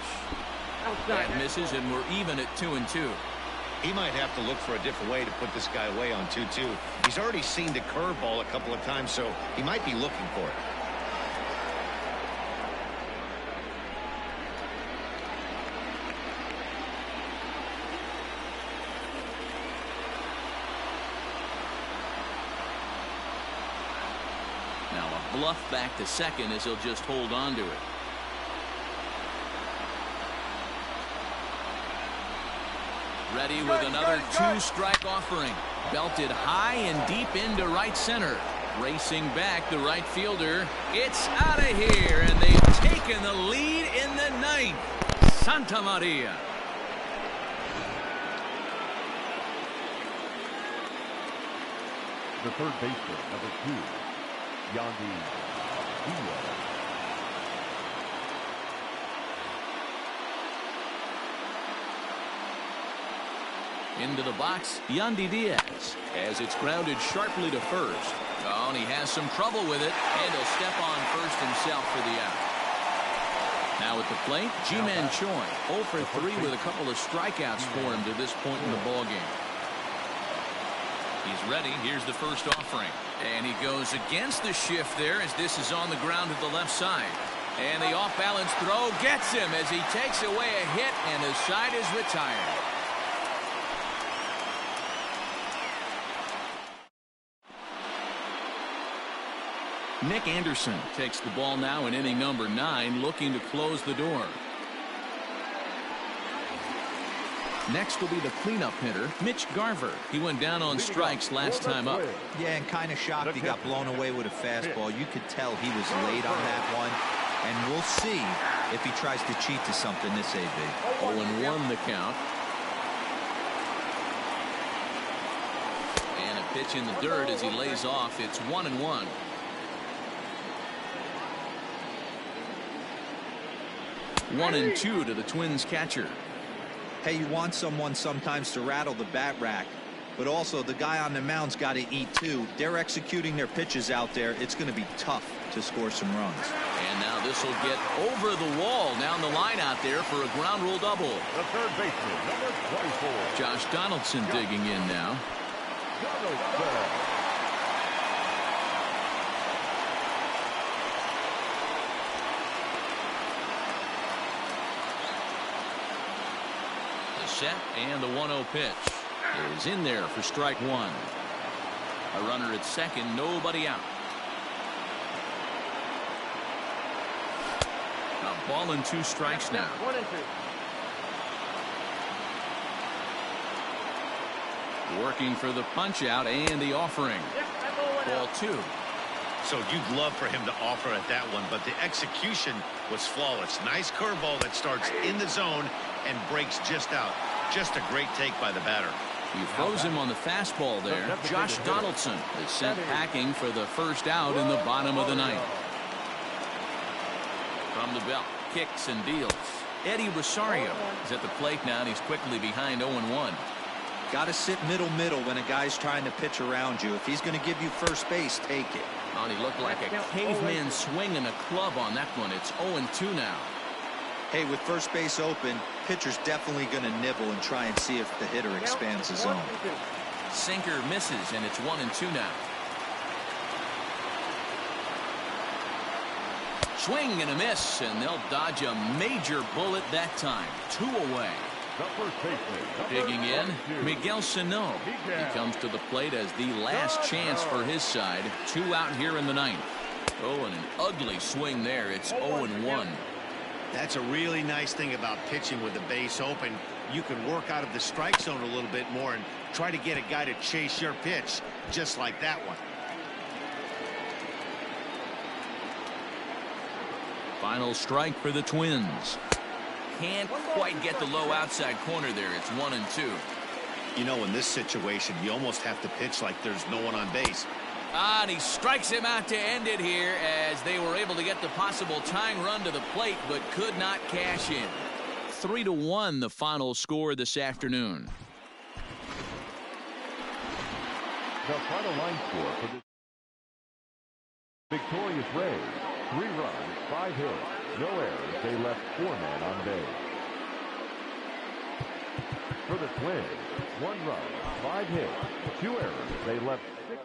That misses, and we're even at 2-2. He might have to look for a different way to put this guy away on 2-2. He's already seen the curveball a couple of times, so he might be looking for it. Now a bluff back to second as he'll just hold on to it. Ready with another 2-strike offering. Belted high and deep into right center. Racing back the right fielder. It's out of here, and they've taken the lead in the ninth. Santa Maria. The third baseman, number 2, Yandy Diaz. Into the box, Yandy Diaz, as it's grounded sharply to first. Oh, and he has some trouble with it, and he'll step on first himself for the out. Now at the plate, Ji-Man Choi, 0 for 3 with a couple of strikeouts for him to this point in the ballgame. He's ready. Here's the first offering. And he goes against the shift there as this is on the ground to the left side. And the off-balance throw gets him as he takes away a hit, and his side is retired. Nick Anderson takes the ball now in inning number 9, looking to close the door. Next will be the cleanup hitter, Mitch Garver. He went down on strikes last time up. Yeah, and kind of shocked he got blown away with a fastball. You could tell he was late on that one. And we'll see if he tries to cheat to something this AB. 0-1 the count. And a pitch in the dirt as he lays off. It's 1-1. One and 2 to the Twins catcher. Hey, you want someone sometimes to rattle the bat rack, but also the guy on the mound's got to eat too. They're executing their pitches out there. It's going to be tough to score some runs. And now this will get over the wall down the line out there for a ground rule double. The third baseman, number 24. Josh Donaldson digging in now. Donaldson. Set, and the 1-0 pitch is in there for strike 1. A runner at second, nobody out. A ball and 2 strikes now. 1-2. Working for the punch out and the offering. Ball 2. So you'd love for him to offer at that one, but the execution was flawless. Nice curveball that starts in the zone and breaks just out. Just a great take by the batter. He throws him on the fastball there. Josh Donaldson is sent packing for the first out in the bottom of the ninth. From the belt, kicks and deals. Eddie Rosario is at the plate now, and he's quickly behind 0-1. Got to sit middle when a guy's trying to pitch around you. If he's going to give you first base, take it. Oh, and he looked like a caveman swinging a club on that one. It's 0-2 now. Hey, with first base open, pitcher's definitely going to nibble and try and see if the hitter expands his zone. Sinker misses, and it's 1-2 now. Swing and a miss, and they'll dodge a major bullet that time. 2 away. Digging in, Miguel Sano. He comes to the plate as the last chance for his side. 2 out here in the ninth. Oh, and an ugly swing there. It's 0-1. That's a really nice thing about pitching with the base open. You can work out of the strike zone a little bit more and try to get a guy to chase your pitch, just like that one. Final strike for the Twins. Can't quite get the low outside corner there. It's 1-2. You know, in this situation, you almost have to pitch like there's no one on base. And he strikes him out to end it here as they were able to get the possible tying run to the plate but could not cash in. 3-1 the final score this afternoon. The final line score for the victorious Rays: 3 runs, 5 hits, no errors. They left 4 men on base. For the Twins, 1 run, 5 hits, 2 errors. They left 6.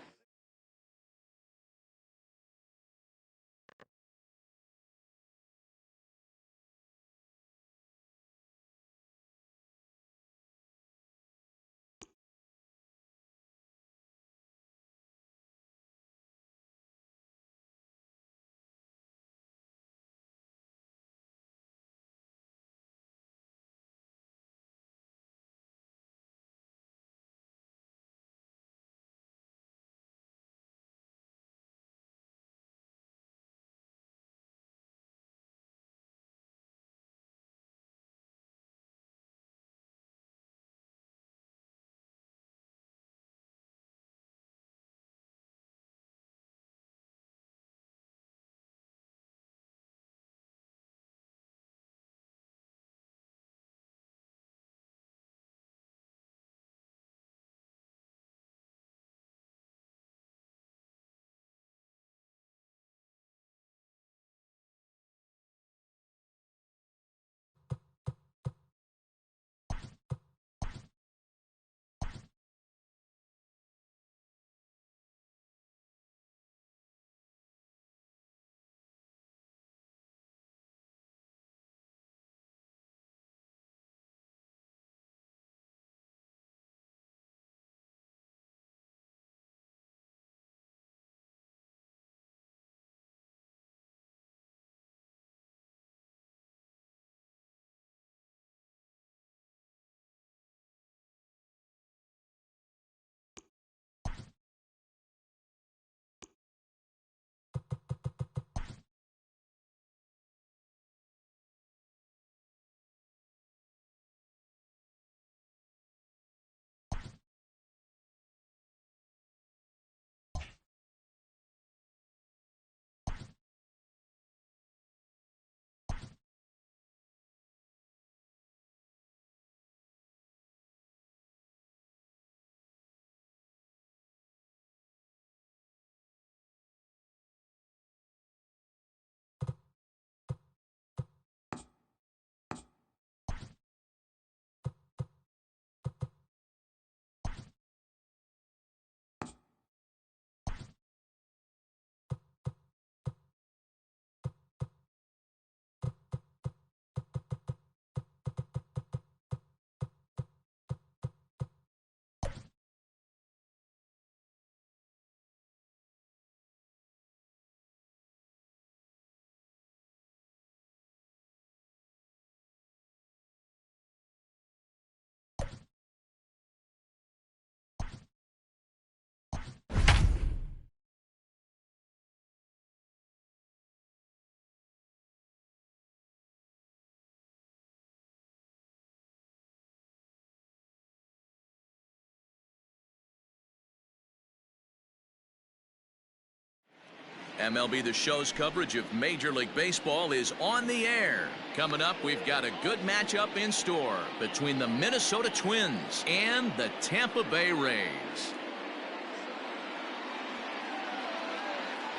MLB The Show's coverage of Major League Baseball is on the air. Coming up, we've got a good matchup in store between the Minnesota Twins and the Tampa Bay Rays.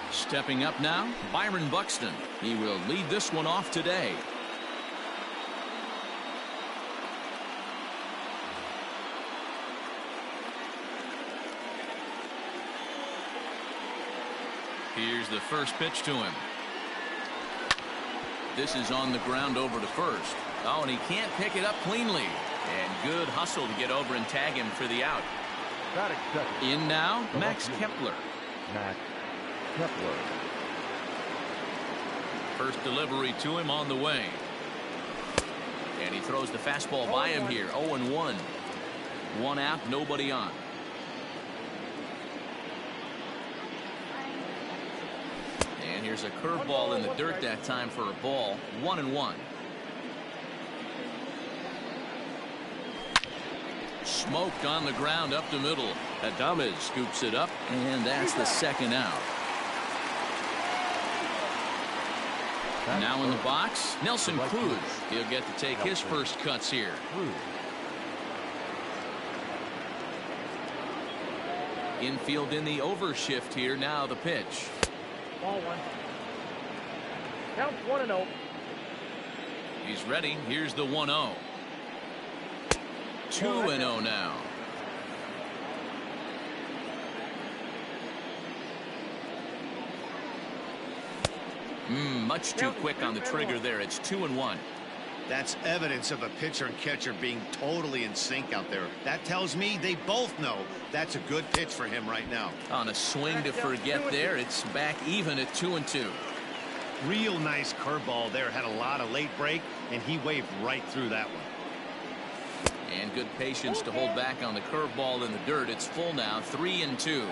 Stepping up now, Byron Buxton. He will lead this one off today. Here's the first pitch to him. This is on the ground over to first. Oh, and he can't pick it up cleanly. And good hustle to get over and tag him for the out. In now, Max Kepler. Max Kepler. First delivery to him on the way. And he throws the fastball by him here. 0-1. 1 out, nobody on. And here's a curveball in the dirt that time for a ball. 1-1. Smoked on the ground up the middle. Adames scoops it up, and that's the second out. Now in the box, Nelson Cruz. He'll get to take his first cuts here. Infield in the overshift here. Now the pitch. Ball one. Count 1-0. He's ready. Here's the 1-0. 2-0 now. Much too quick on the trigger there. It's 2-1. That's evidence of a pitcher and catcher being totally in sync out there. That tells me they both know that's a good pitch for him right now. On a swing to forget there, it's back even at 2-2. Real nice curveball there. Had a lot of late break, and he waved right through that one. And good patience to hold back on the curveball in the dirt. It's full now, 3-2.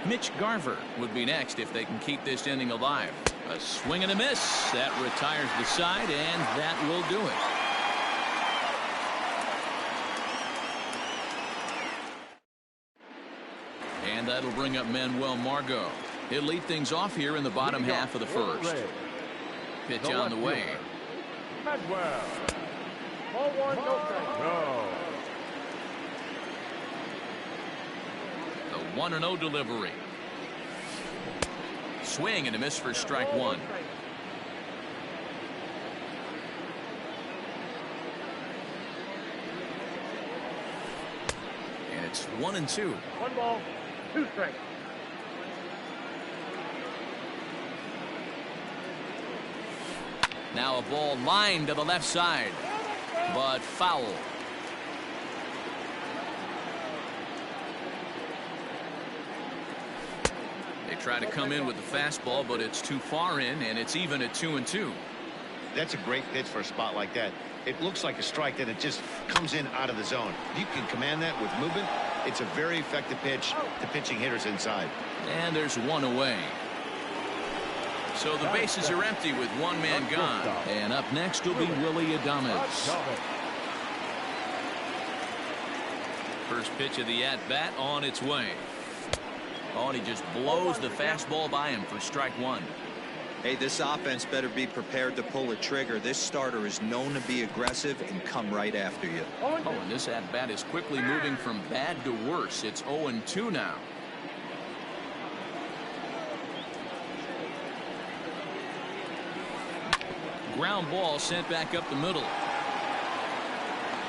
Mitch Garver would be next if they can keep this inning alive. A swing and a miss. That retires the side, and that will do it. And that'll bring up Manuel Margot. He'll lead things off here in the bottom half of the first. Pitch on the way. Manuel. Ball one, no strike. The 1-0 delivery. Swing and a miss for strike one. And it's 1-2. 1 ball, 2 strikes. Now a ball lined to the left side, but foul. They try to come in with the fastball, but it's too far in, and it's even at 2-2. That's a great pitch for a spot like that. It looks like a strike that it just comes in out of the zone. If you can command that with movement, it's a very effective pitch to pitching hitters inside. And there's one away. So the bases are empty with one man gone. And up next will be Willie Adames. First pitch of the at-bat on its way. Oh, and he just blows the fastball by him for strike one. Hey, this offense better be prepared to pull a trigger. This starter is known to be aggressive and come right after you. Oh, and this at-bat is quickly moving from bad to worse. It's 0-2 now. Ground ball sent back up the middle.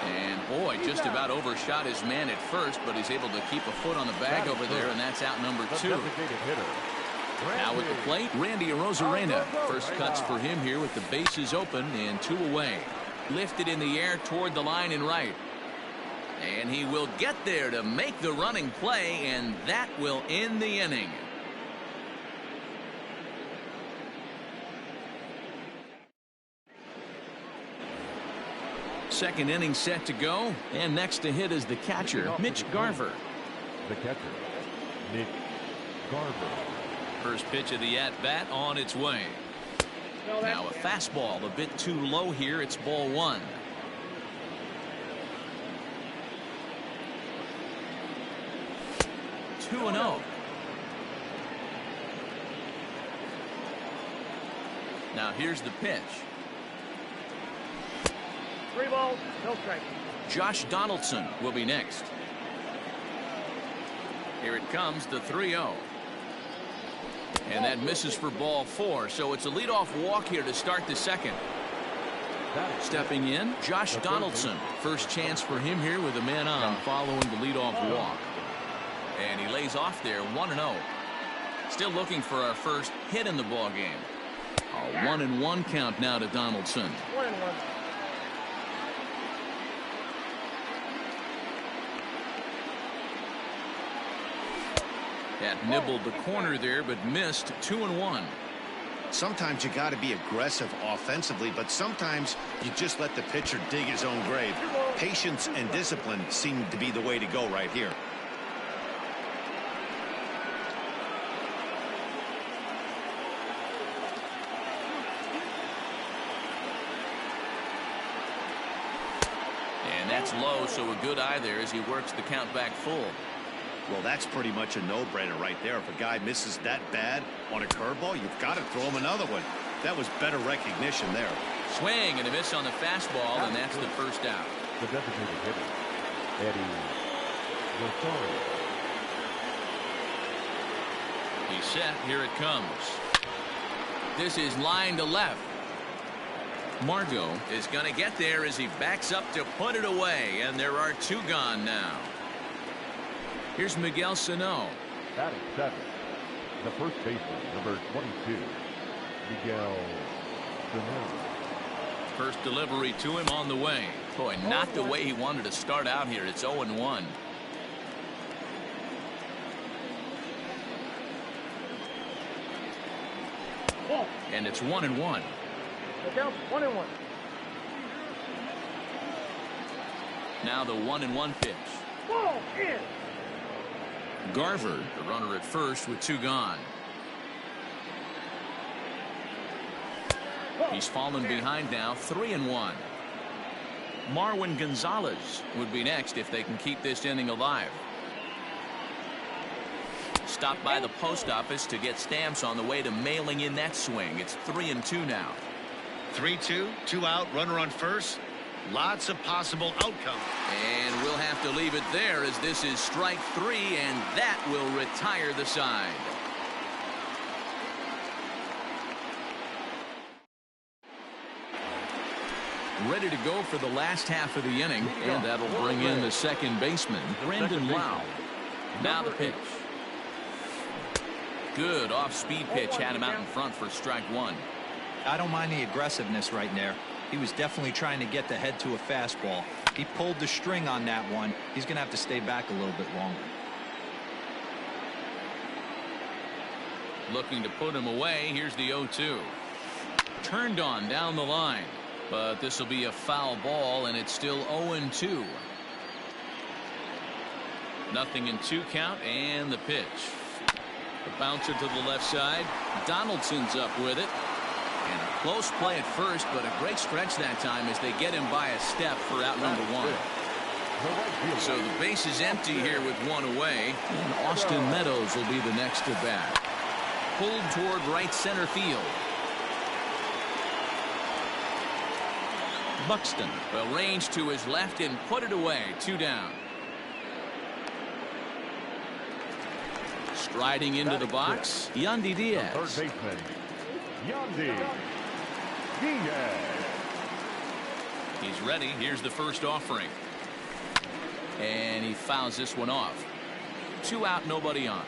And boy, just about overshot his man at first, but he's able to keep a foot on the bag over there, and that's out number 2. Now with the plate, Randy Arozarena. First cuts for him here with the bases open and 2 away. Lifted in the air toward the line and right. And he will get there to make the running play, and that will end the inning. Second inning set to go, and next to hit is the catcher, Mitch Garver. The catcher, Mitch Garver. First pitch of the at-bat on its way. Now a fastball a bit too low here. It's ball 1. Two and 0. Now here's the pitch. 3 balls, no strike. Josh Donaldson will be next. Here it comes, the 3-0. And that misses for ball 4, so it's a leadoff walk here to start the second. Stepping in, Josh Donaldson. First chance for him here with a man on following the leadoff walk. And he lays off there, 1-0. Still looking for our first hit in the ball game. A 1-1 count now to Donaldson. 1-1. That nibbled the corner there, but missed. 2-1. Sometimes you got to be aggressive offensively, but sometimes you just let the pitcher dig his own grave. Patience and discipline seem to be the way to go right here. And that's low, so a good eye there as he works the count back full. Well, that's pretty much a no-brainer right there. If a guy misses that bad on a curveball, you've got to throw him another one. That was better recognition there. Swing and a miss on the fastball, and that's the first out. The designated hitter, Eddie Rosario. He's set. Here it comes. This is line to left. Margot is going to get there as he backs up to put it away, and there are two gone now. Here's Miguel Sano. Batting seventh, the first baseman, number 22, Miguel Sano. First delivery to him on the way. Boy, not the way he wanted to start out here. It's 0-1. And it's 1-1. The count 1-1. Now the 1-1 pitch. Ball in. Garver, the runner at first with two gone. He's fallen behind now, 3-1. Marwin Gonzalez would be next if they can keep this inning alive. Stopped by the post office to get stamps on the way to mailing in that swing. It's 3-2 now. 3-2, 2 out, runner on first. Lots of possible outcomes. And we'll have to leave it there as this is strike three, and that will retire the side. Ready to go for the last half of the inning, and that'll bring in the second baseman, Brandon Lau. Now the pitch. Good off-speed pitch, had him out in front for strike one. I don't mind the aggressiveness right there. He was definitely trying to get the head to a fastball. He pulled the string on that one. He's going to have to stay back a little bit longer. Looking to put him away. Here's the 0-2. Turned on down the line. But this will be a foul ball, and it's still 0-2. Nothing in two count, and the pitch. The bouncer to the left side. Donaldson's up with it. And a close play at first, but a great stretch that time as they get him by a step for out number one. So the base is empty here with one away, and Austin Meadows will be the next to bat. Pulled toward right center field. Buxton will range to his left and put it away. Two down. Striding into the box, Yandy Diaz. Third baseman, Yandy Diaz. He's ready. Here's the first offering. And he fouls this one off. Two out, nobody on.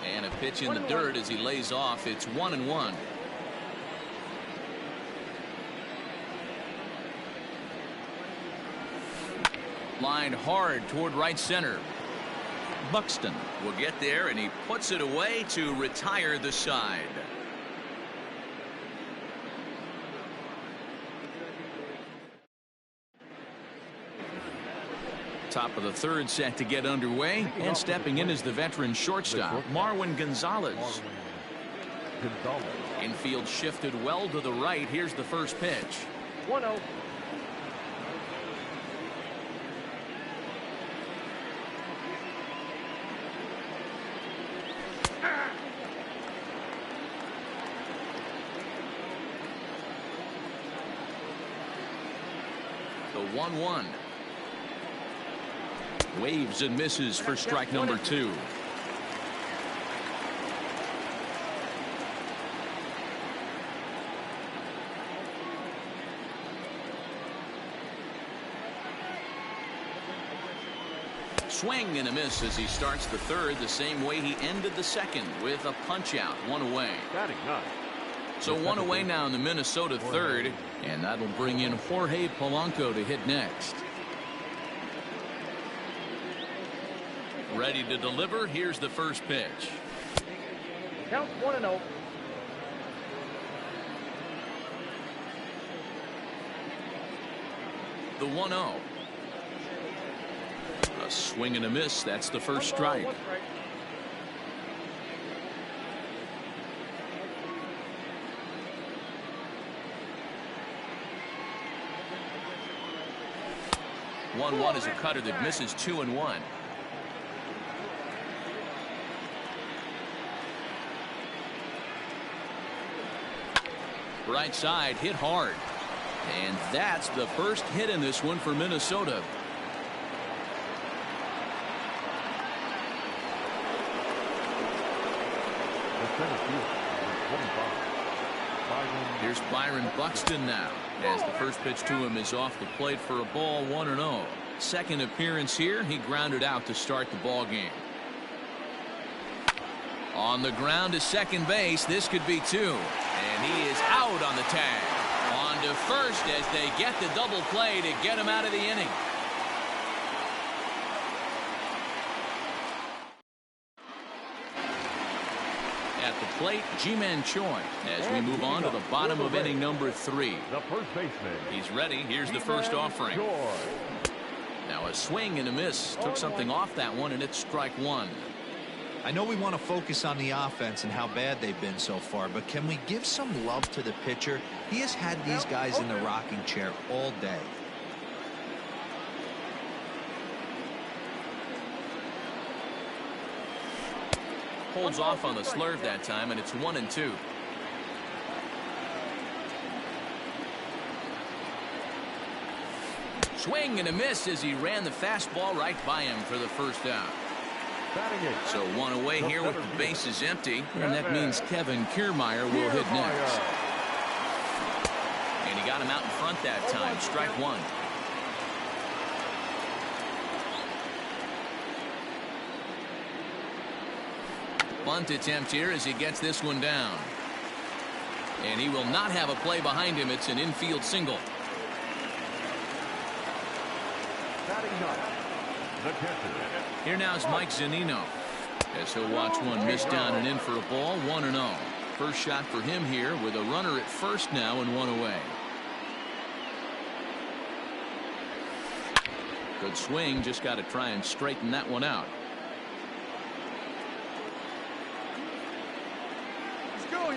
And a pitch in the dirt as he lays off. It's 1-1. Lined hard toward right center. Buxton will get there, and he puts it away to retire the side. Top of the third set to get underway, and stepping in is the veteran shortstop, Marwin Gonzalez. Infield shifted well to the right. Here's the first pitch. 1-0. The 1-1. Waves and misses for strike number two. Swing and a miss as he starts the third the same way he ended the second with a punch out. One away. Batting ninth. So one away now in the Minnesota third, and that'll bring in Jorge Polanco to hit next. Ready to deliver. Here's the first pitch. Count 1-0. The 1-0. A swing and a miss. That's the first strike. 1-1 is a cutter that misses 2-1. Right side hit hard. And that's the first hit in this one for Minnesota. Here's Byron Buxton now, as the first pitch to him is off the plate for a ball, 1-0. Second appearance here, he grounded out to start the ball game. On the ground to second base, this could be two. And he is out on the tag. On to first as they get the double play to get him out of the inning. At the plate, Ji-Man Choi, as we move on to the bottom of inning number 3. The first baseman. He's ready. Here's the first offering. Now a swing and a miss. Took something off that one, and it's strike one. I know we want to focus on the offense and how bad they've been so far, but can we give some love to the pitcher? He has had these guys in the rocking chair all day. Holds off on the slurve that time, and it's 1-2. Swing and a miss as he ran the fastball right by him for the first out. So one away here with the bases empty, and that means Kevin Kiermaier will hit next. And he got him out in front that time. Strike one. Bunt attempt here as he gets this one down. And he will not have a play behind him. It's an infield single. Here now is Mike Zunino, as he'll watch one miss down and in for a ball, 1-0. First shot for him here with a runner at first now and one away. Good swing, just got to try and straighten that one out.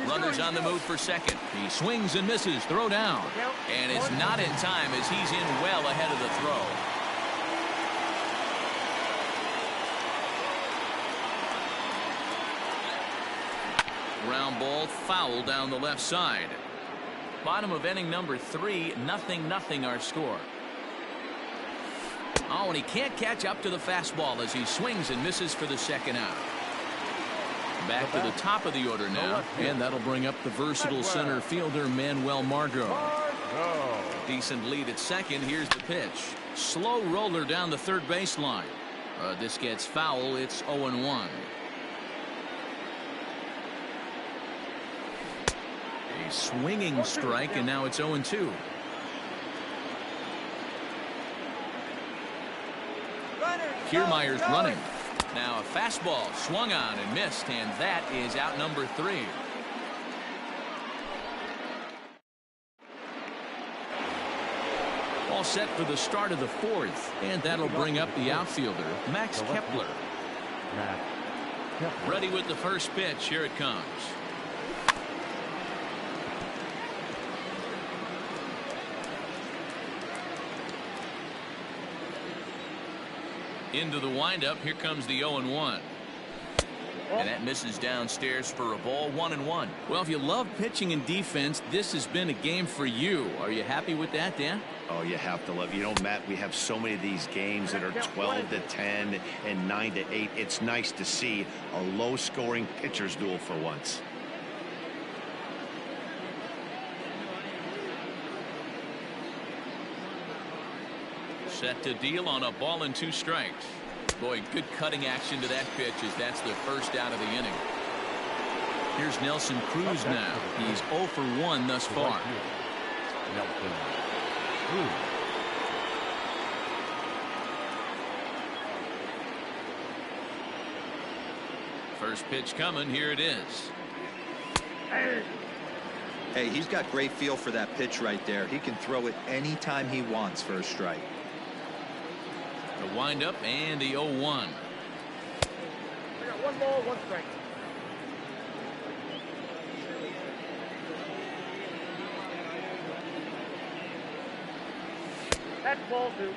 Runners on the move for second. He swings and misses. Throw down. And it's not in time as he's in well ahead of the throw. Ground ball foul down the left side. Bottom of inning number 3, 0-0 our score. Oh, and he can't catch up to the fastball as he swings and misses for the second out. Back to the top of the order now, and that'll bring up the versatile center fielder Manuel Margot. Decent lead at second. Here's the pitch. Slow roller down the third baseline. This gets foul. It's 0-1. A swinging strike, and now it's 0-2. Kiermaier's running. Now a fastball swung on and missed, and that is out number 3. All set for the start of the 4th, and that'll bring up the outfielder, Max Kepler. Ready with the first pitch. Here it comes. Into the windup. Here comes the 0-1. And that misses downstairs for a ball, 1-1. Well, if you love pitching and defense, this has been a game for you. Are you happy with that, Dan? Oh, you have to love. You know, Matt, we have so many of these games that are 12-10 and 9-8. It's nice to see a low-scoring pitcher's duel for once. Set to deal on a ball and 2 strikes. Boy, good cutting action to that pitch as that's the first out of the inning. Here's Nelson Cruz now. He's 0 for 1 thus far. First pitch coming. Here it is. Hey, he's got great feel for that pitch right there. He can throw it anytime he wants for a strike. The windup and the 0-1. We got 1 ball, 1 strike. That's ball 2.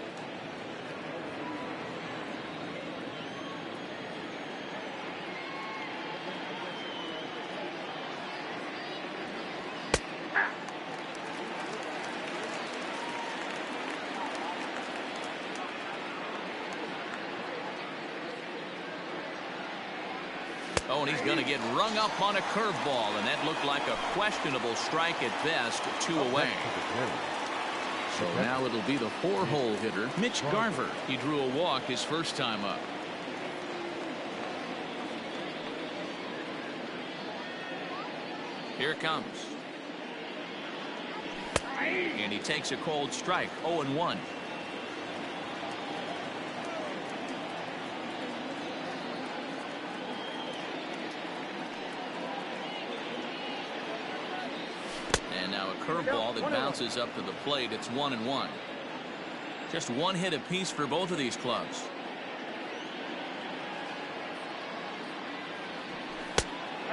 Oh, and he's going to get rung up on a curveball, and that looked like a questionable strike at best, 2 away. So now it'll be the 4-hole hitter, Mitch Garver. He drew a walk his first time up. Here it comes. And he takes a cold strike, 0-1. And now a curveball that bounces up to the plate. It's 1-1. Just one hit apiece for both of these clubs.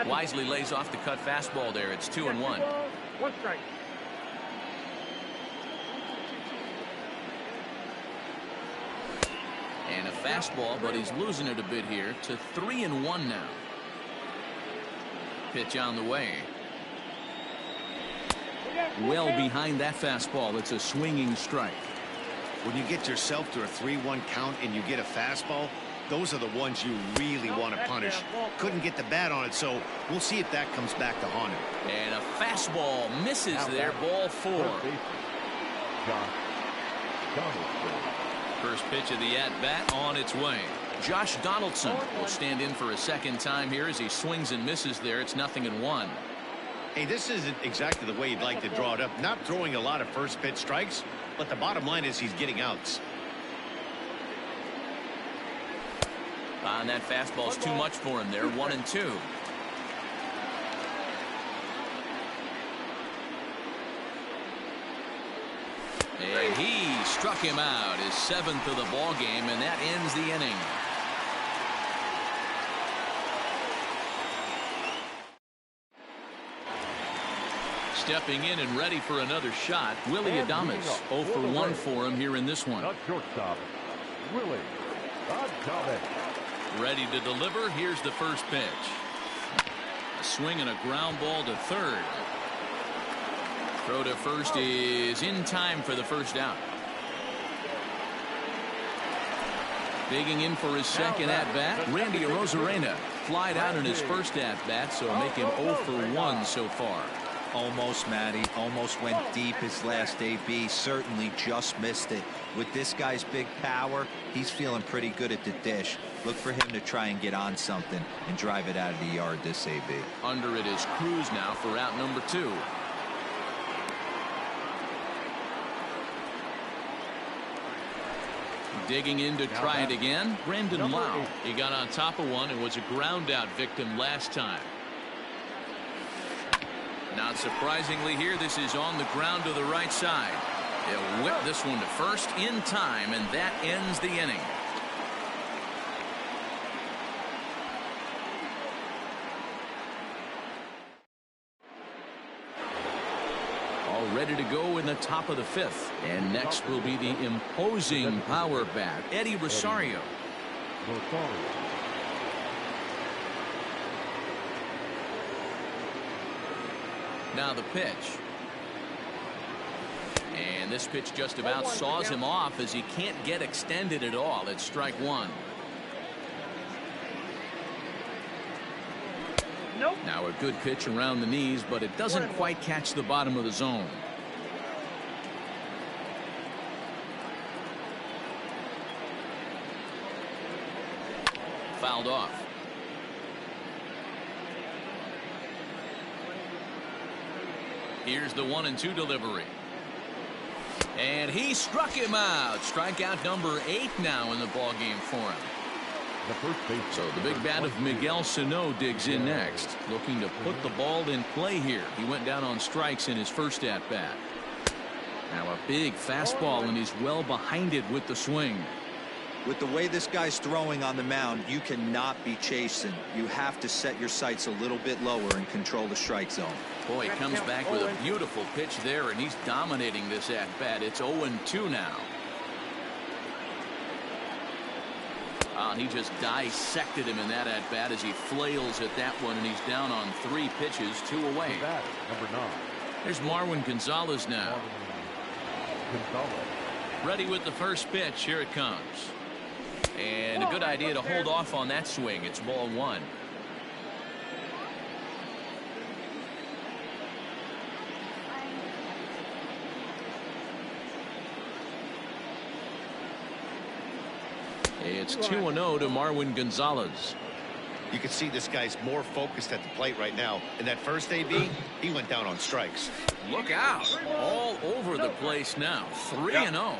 Wisely lays off the cut fastball there. It's 2-1. 1 strike. And a fastball, but he's losing it a bit here to 3-1 now. Pitch on the way. Well behind that fastball. It's a swinging strike. When you get yourself to a 3-1 count and you get a fastball, those are the ones you really want to punish. Couldn't get the bat on it, so we'll see if that comes back to haunt him. And a fastball misses there. Ball 4. First pitch of the at-bat on its way. Josh Donaldson will stand in for a second time here as he swings and misses there. It's 0-1. Hey, this isn't exactly the way you'd like to draw it up. Not throwing a lot of first pitch strikes, but the bottom line is he's getting outs. And that fastball's too much for him there. 1-2. And he struck him out, his 7th of the ball game, and that ends the inning. Stepping in and ready for another shot, Willie Adames. 0 for 1 for him here in this one. The shortstop, Willie Adames. Ready to deliver. Here's the first pitch. A swing and a ground ball to third. Throw to first is in time for the first out. Digging in for his second at-bat, Randy Arozarena. Flied out in his first at-bat, so make him 0 for 1 so far. Almost, Matty. Almost went deep his last AB. Certainly just missed it. With this guy's big power, he's feeling pretty good at the dish. Look for him to try and get on something and drive it out of the yard this AB. Under it is Cruz now for out number 2. Digging in to try it again, Brendan Lau. He got on top of one and was a ground out victim last time. Not surprisingly here, this is on the ground to the right side. He'll whip this one to first in time, and that ends the inning. All ready to go in the top of the 5th. And next will be the imposing power bat, Eddie Rosario. Now the pitch. And this pitch just about saws him off as he can't get extended at all. It's strike 1. Nope. Now a good pitch around the knees, but it doesn't quite catch the bottom of the zone. Fouled off. Here's the 1-2 delivery. And he struck him out. Strikeout number 8 now in the ball game for him. So the big bat of Miguel Sano digs in next, looking to put the ball in play here. He went down on strikes in his first at bat. Now a big fastball, and he's well behind it with the swing. With the way this guy's throwing on the mound, you cannot be chasing. You have to set your sights a little bit lower and control the strike zone. Boy, he comes back with a beautiful pitch there, and he's dominating this at bat. It's 0-2 now. He just dissected him in that at bat as he flails at that one, and he's down on 3 pitches, 2 away. Number 9. There's Marwin Gonzalez now. Ready with the first pitch. Here it comes. And a good idea to hold off on that swing. It's ball 1. It's 2-0 to Marwin Gonzalez. You can see this guy's more focused at the plate right now. In that first AB, he went down on strikes. Look out. All over the place now. 3-0.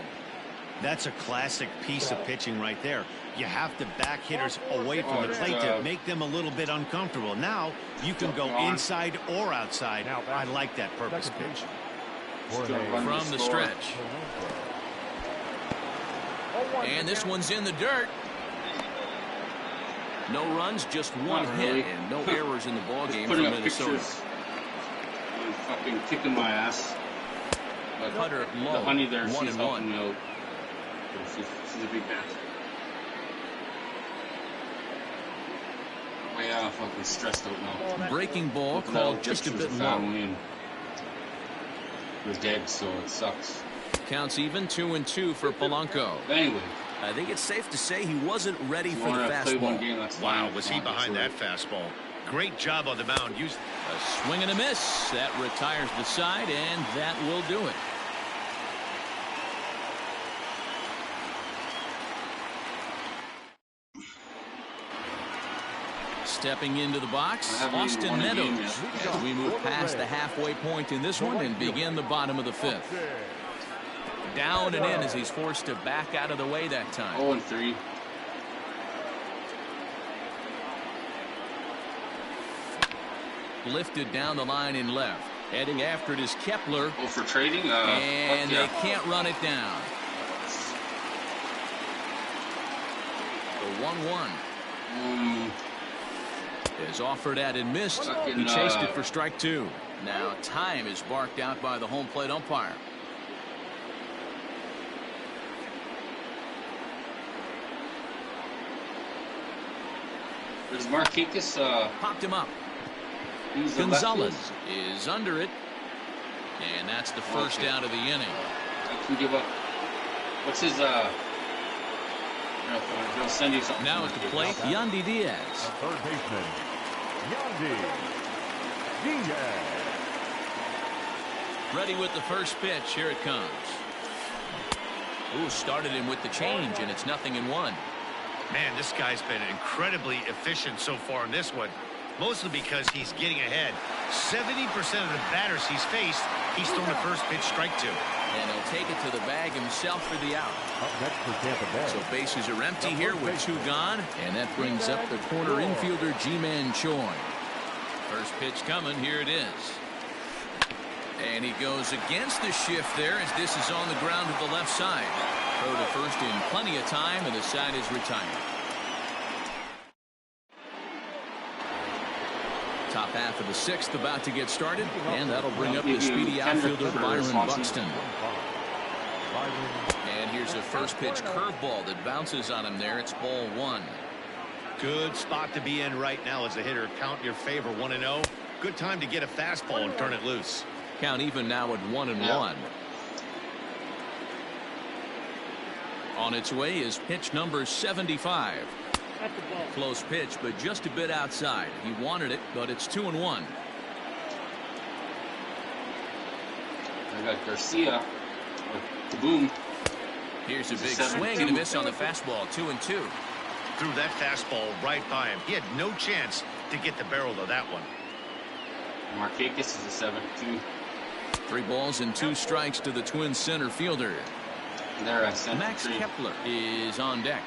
That's a classic piece of pitching right there. You have to back hitters away from the plate to make them a little bit uncomfortable. Now you can go inside or outside. I like that purpose pitch. From the stretch. And this one's in the dirt. No runs, just one hit, and no errors in the ballgame for Minnesota. Fucking kicking my ass. But Cutter low, the honey there, she's 1-1. helping me out. She's a big bat. Oh yeah, I'm fucking stressed out now. Breaking ball called just a bit low. We're dead, so it sucks. Counts even, 2-2 for Polanco. Anyway. I think it's safe to say he wasn't ready for the fastball. Wow, was he behind that fastball? Great job on the mound. A swing and a miss. That retires the side, and that will do it. Stepping into the box, Austin Meadows, as we move past the halfway point in this one and begin the bottom of the fifth. Down and in as he's forced to back out of the way that time. 0-3. Lifted down the line in left. Heading after it is Kepler. Oh, for trading? And they can't run it down. The 1-1. Is offered at and missed. He chased it for strike two. Now time is barked out by the home plate umpire. There's Marquez. Popped him up. Gonzalez is under it. And that's the first out of the inning. I can give up. What's his, He'll send you something. Now at the plate, Yandy Diaz. Third baseman, Yandy Diaz. Ready with the first pitch. Here it comes. Ooh, started him with the change, and it's 0-1. Man, this guy's been incredibly efficient so far in this one, mostly because he's getting ahead. 70% of the batters he's faced, he's thrown the first pitch strike to. And he'll take it to the bag himself for the out. Up next for Tampa Bay. So bases are empty here with two gone, and that brings up the corner infielder Ji-Man Choi. First pitch coming, here it is. And he goes against the shift there as this is on the ground to the left side. Throw to first in plenty of time, and the side is retired. Top half of the sixth about to get started, and that'll bring up the speedy outfielder Byron Buxton. And here's a first pitch curveball that bounces on him there. It's ball one. Good spot to be in right now as a hitter. Count in your favor, 1-0. Good time to get a fastball and turn it loose. Count even now at 1-1. On its way is pitch number 75. Close pitch, but just a bit outside. He wanted it, but it's 2-1. I got Garcia. Boom. Here's a big swing and a miss on the fastball. 2-2. Threw that fastball right by him. He had no chance to get the barrel of that one. Marquez is a 7-2. 3 balls and 2 strikes to the Twins center fielder. There, I sent Max Kepler is on deck.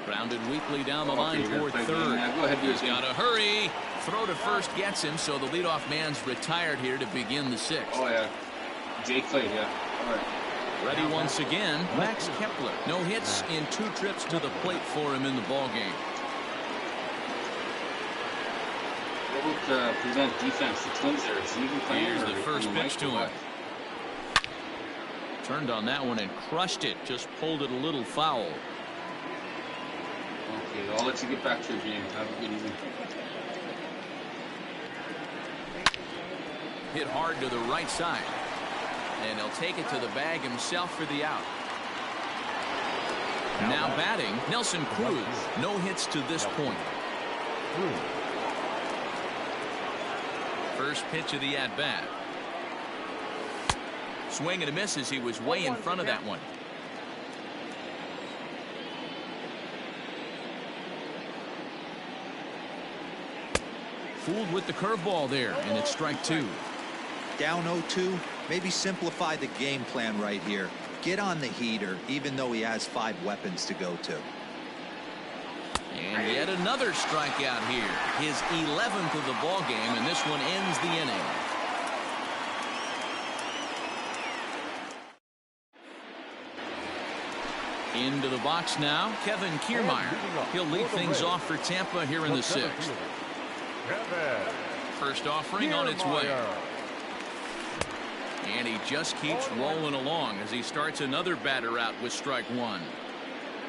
Grounded weakly down the line toward third. Go ahead, He's got to hurry. Throw to first gets him, so the leadoff man's retired here to begin the sixth. Oh, yeah. Jake Clay, yeah. All right. Ready once again, Max Kepler. No hits in 2 trips to the plate for him in the ballgame. Able to prevent defense. The Twins there. Is he even playing? Here's the first pitch to him. Turned on that one and crushed it. Just pulled it a little foul. Okay, I'll let you get back to your game. Have a good evening. Hit hard to the right side. And he'll take it to the bag himself for the out. Now batting, Nelson Cruz. No hits to this point. First pitch of the at-bat. Swing and a miss as he was way in front of that one. Fooled with the curveball there, and it's strike 2. Down 0-2, maybe simplify the game plan right here. Get on the heater, even though he has 5 weapons to go to. And yet another strikeout here. His 11th of the ball game, and this one ends the inning. Into the box now, Kevin Kiermaier. He'll lead things off for Tampa here in the 6th. First offering on its way. And he just keeps rolling along as he starts another batter out with strike 1.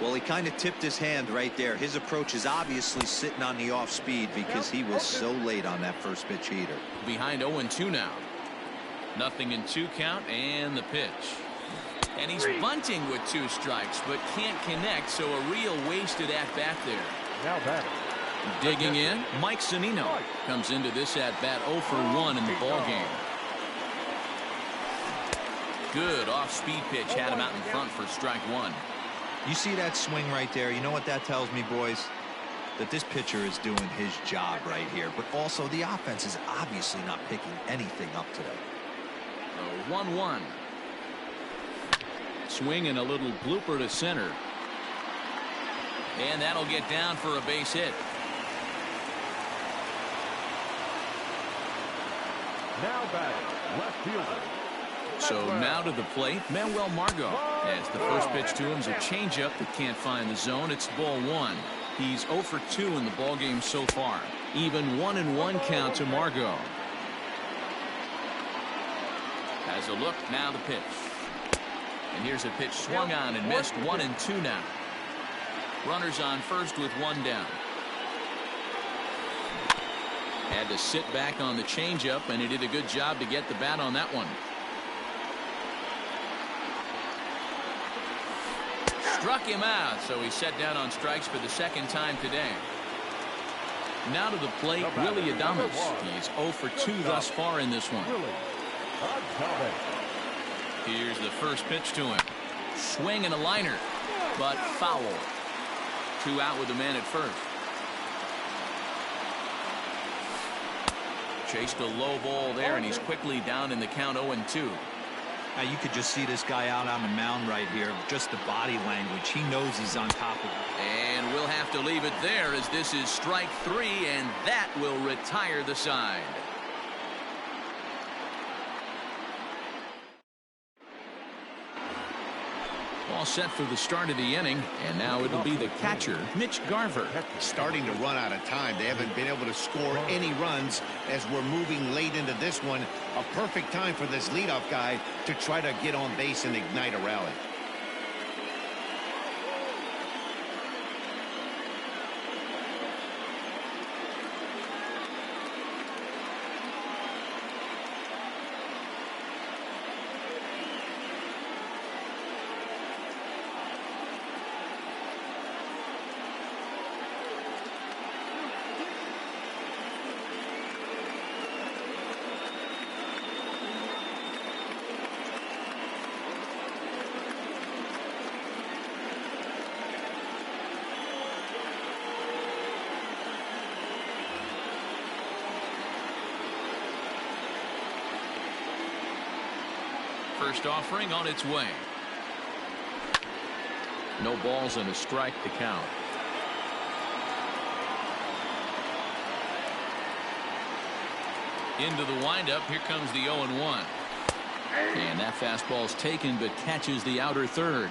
Well, he kind of tipped his hand right there. His approach is obviously sitting on the off speed because he was so late on that first pitch heater. Behind 0-2 now. Nothing in 2 count, and the pitch. And he's bunting with 2 strikes, but can't connect, so a real wasted at-bat there. Now batter. Digging in, Mike Zunino comes into this at-bat 0 for 1 in the ballgame. Good off-speed pitch had him out in front for strike 1. You see that swing right there? You know what that tells me, boys? That this pitcher is doing his job right here, but also the offense is obviously not picking anything up today. 1-1. Swing and a little blooper to center. And that'll get down for a base hit. Now batting, left fielder. So now to the plate, Manuel Margot. As the first pitch to him is a changeup that can't find the zone. It's ball 1. He's 0 for 2 in the ball game so far. Even 1-1 count to Margot. Has a look, now the pitch. And here's a pitch swung on and missed. 1-2 now. Runners on first with 1 down. Had to sit back on the changeup, and he did a good job to get the bat on that one. Struck him out, so he's set down on strikes for the 2nd time today. Now to the plate, Willie Adames. He's 0 for 2 thus far in this one. Here's the first pitch to him. Swing and a liner, but foul. 2 out with the man at first. Chased a low ball there, and he's quickly down in the count 0-2. Now you could just see this guy out on the mound right here. Just the body language. He knows he's on top of it. And we'll have to leave it there as this is strike 3, and that will retire the side. All set for the start of the inning, and now it'll be the catcher, Mitch Garver. Starting to run out of time. They haven't been able to score any runs as we're moving late into this one. A perfect time for this leadoff guy to try to get on base and ignite a rally. First offering on its way. No balls and a strike to count. Into the windup. Here comes the 0-1. And that fastball's taken but catches the outer third.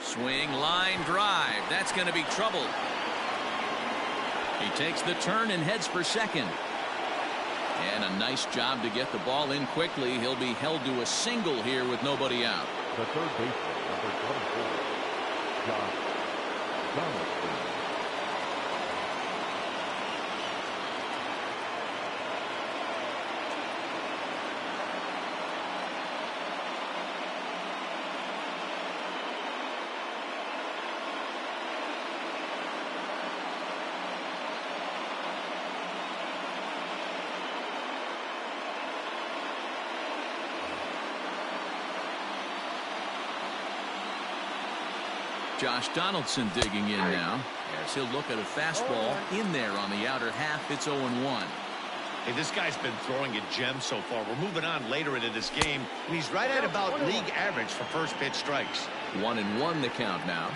Swing, line drive. That's going to be trouble. He takes the turn and heads for second. And a nice job to get the ball in quickly. He'll be held to a single here with nobody out. The third baseman, number 24, Josh Donaldson. Josh Donaldson digging in now as he'll look at a fastball in there on the outer half. It's 0-1. Hey, this guy's been throwing a gem so far. We're moving on later into this game, and he's right at about league average for first pitch strikes. 1-1 the count now.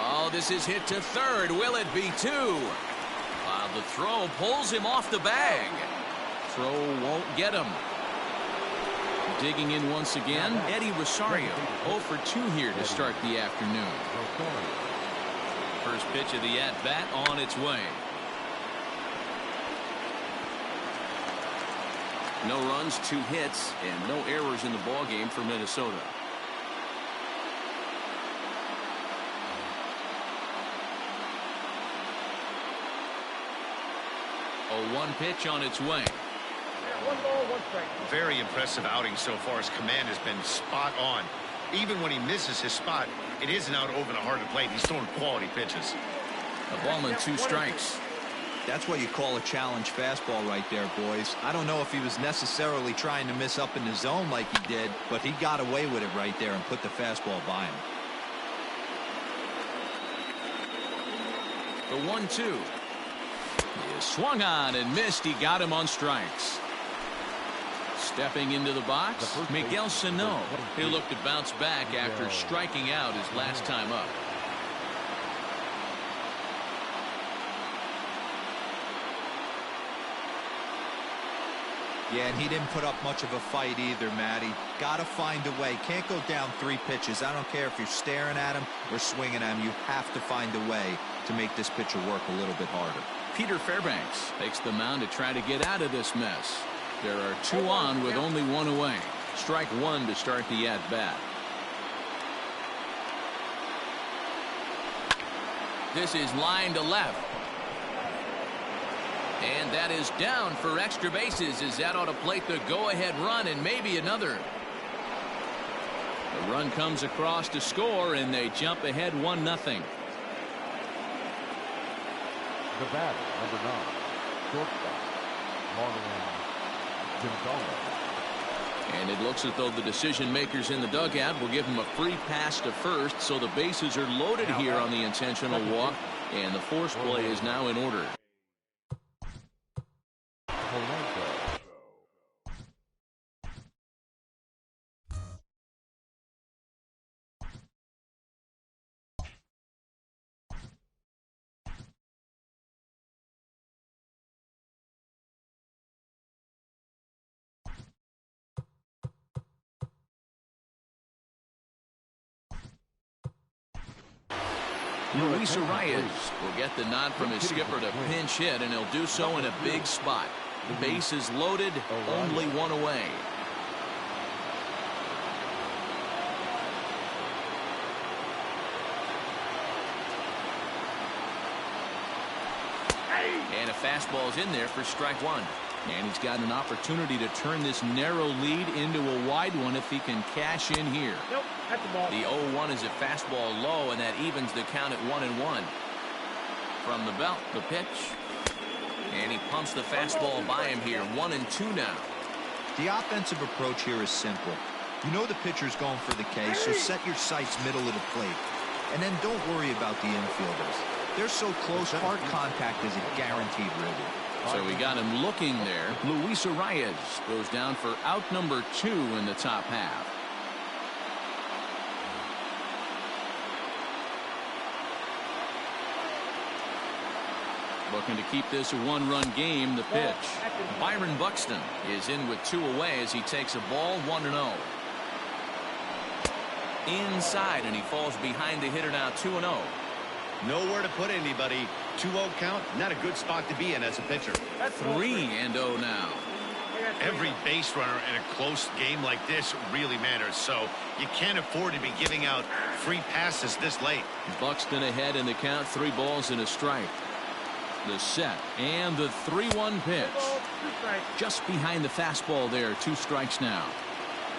Oh, this is hit to third. Will it be two? The throw pulls him off the bag. Throw won't get him. Digging in once again, Eddie Rosario. 0 for 2 here to start the afternoon. First pitch of the at-bat on its way. No runs, 2 hits, and no errors in the ballgame for Minnesota. A 1 pitch on its way. 1 ball, 1 strike. Very impressive outing so far. His command has been spot on. Even when he misses his spot, it isn't out over the heart of the plate. He's throwing quality pitches. A ball and 2 strikes. That's what you call a challenge fastball right there, boys. I don't know if he was necessarily trying to miss up in the zone like he did, but he got away with it right there and put the fastball by him. The 1-2. He swung on and missed. He got him on strikes. Stepping into the box, Miguel Sano. He looked to bounce back after striking out his last time up. Yeah, and he didn't put up much of a fight either, Matty. Got to find a way. Can't go down 3 pitches. I don't care if you're staring at him or swinging at him. You have to find a way to make this pitcher work a little bit harder. Peter Fairbanks takes the mound to try to get out of this mess. There are 2 on with only 1 away. Strike 1 to start the at-bat. This is line to left. And that is down for extra bases as that ought to plate the go-ahead run and maybe another. The run comes across to score, and they jump ahead 1-0. The batter, number 9, shortstop, Marlon Gonzalez. And it looks as though the decision makers in the dugout will give him a free pass to first, so the bases are loaded here on the intentional walk, and the force play is now in order. Luis Arias will get the nod from his skipper to pinch hit, and he'll do so in a big spot. The base is loaded, only 1 away. And a fastball's in there for strike 1. And he's got an opportunity to turn this narrow lead into a wide one if he can cash in here. Nope, that's the ball. The 0-1 is a fastball low, and that evens the count at 1-1. From the belt, the pitch. And he pumps the fastball by him here. 1-2 now. The offensive approach here is simple. You know the pitcher's going for the K, so set your sights middle of the plate. And then don't worry about the infielders. They're so close, hard contact is a guaranteed ribble. So we got him looking there. Luis Arias goes down for out number 2 in the top half. Looking to keep this a 1-run game. The pitch. Byron Buxton is in with 2 away as he takes a ball 1-0. Inside, and he falls behind the hitter now 2-0. Nowhere to put anybody. 2-0 count, not a good spot to be in as a pitcher. 3-0 now. Every base runner in a close game like this really matters, so you can't afford to be giving out free passes this late. Buxton ahead in the count, 3 balls and a strike. The set and the 3-1 pitch. Just behind the fastball there, 2 strikes now.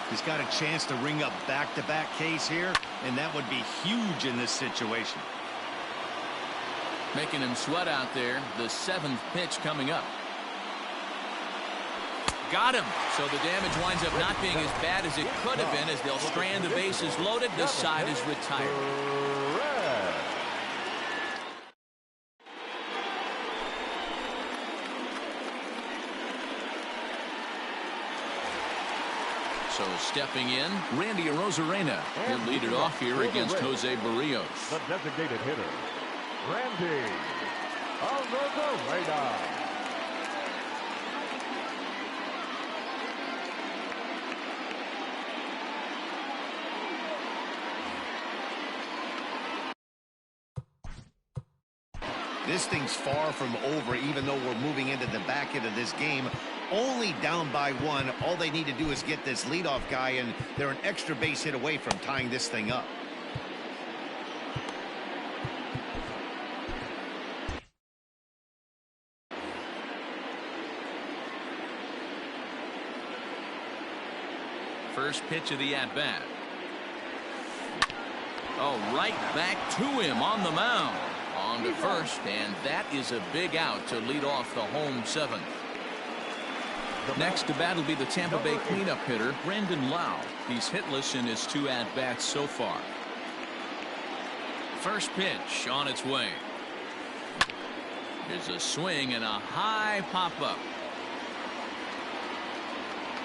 He's got a chance to ring up back-to-back Ks here, and that would be huge in this situation. Making him sweat out there. The 7th pitch coming up. got him. So the damage winds up not being as bad as it could have been as they'll strand the bases loaded. The side is retired. So stepping in, Randy Arozarena. He'll lead it off here against Jose Barrios. The designated hitter, Randy Arozarena. This thing's far from over, even though we're moving into the back end of this game. Only down by one. All they need to do is get this leadoff guy, and they're an extra base hit away from tying this thing up. First pitch of the at-bat. Oh, right back to him on the mound. On to first, and that is a big out to lead off the home seventh. Next to bat will be the Tampa Bay cleanup hitter, Brandon Lau. He's hitless in his 2 at-bats so far. First pitch on its way. There's a swing and a high pop-up.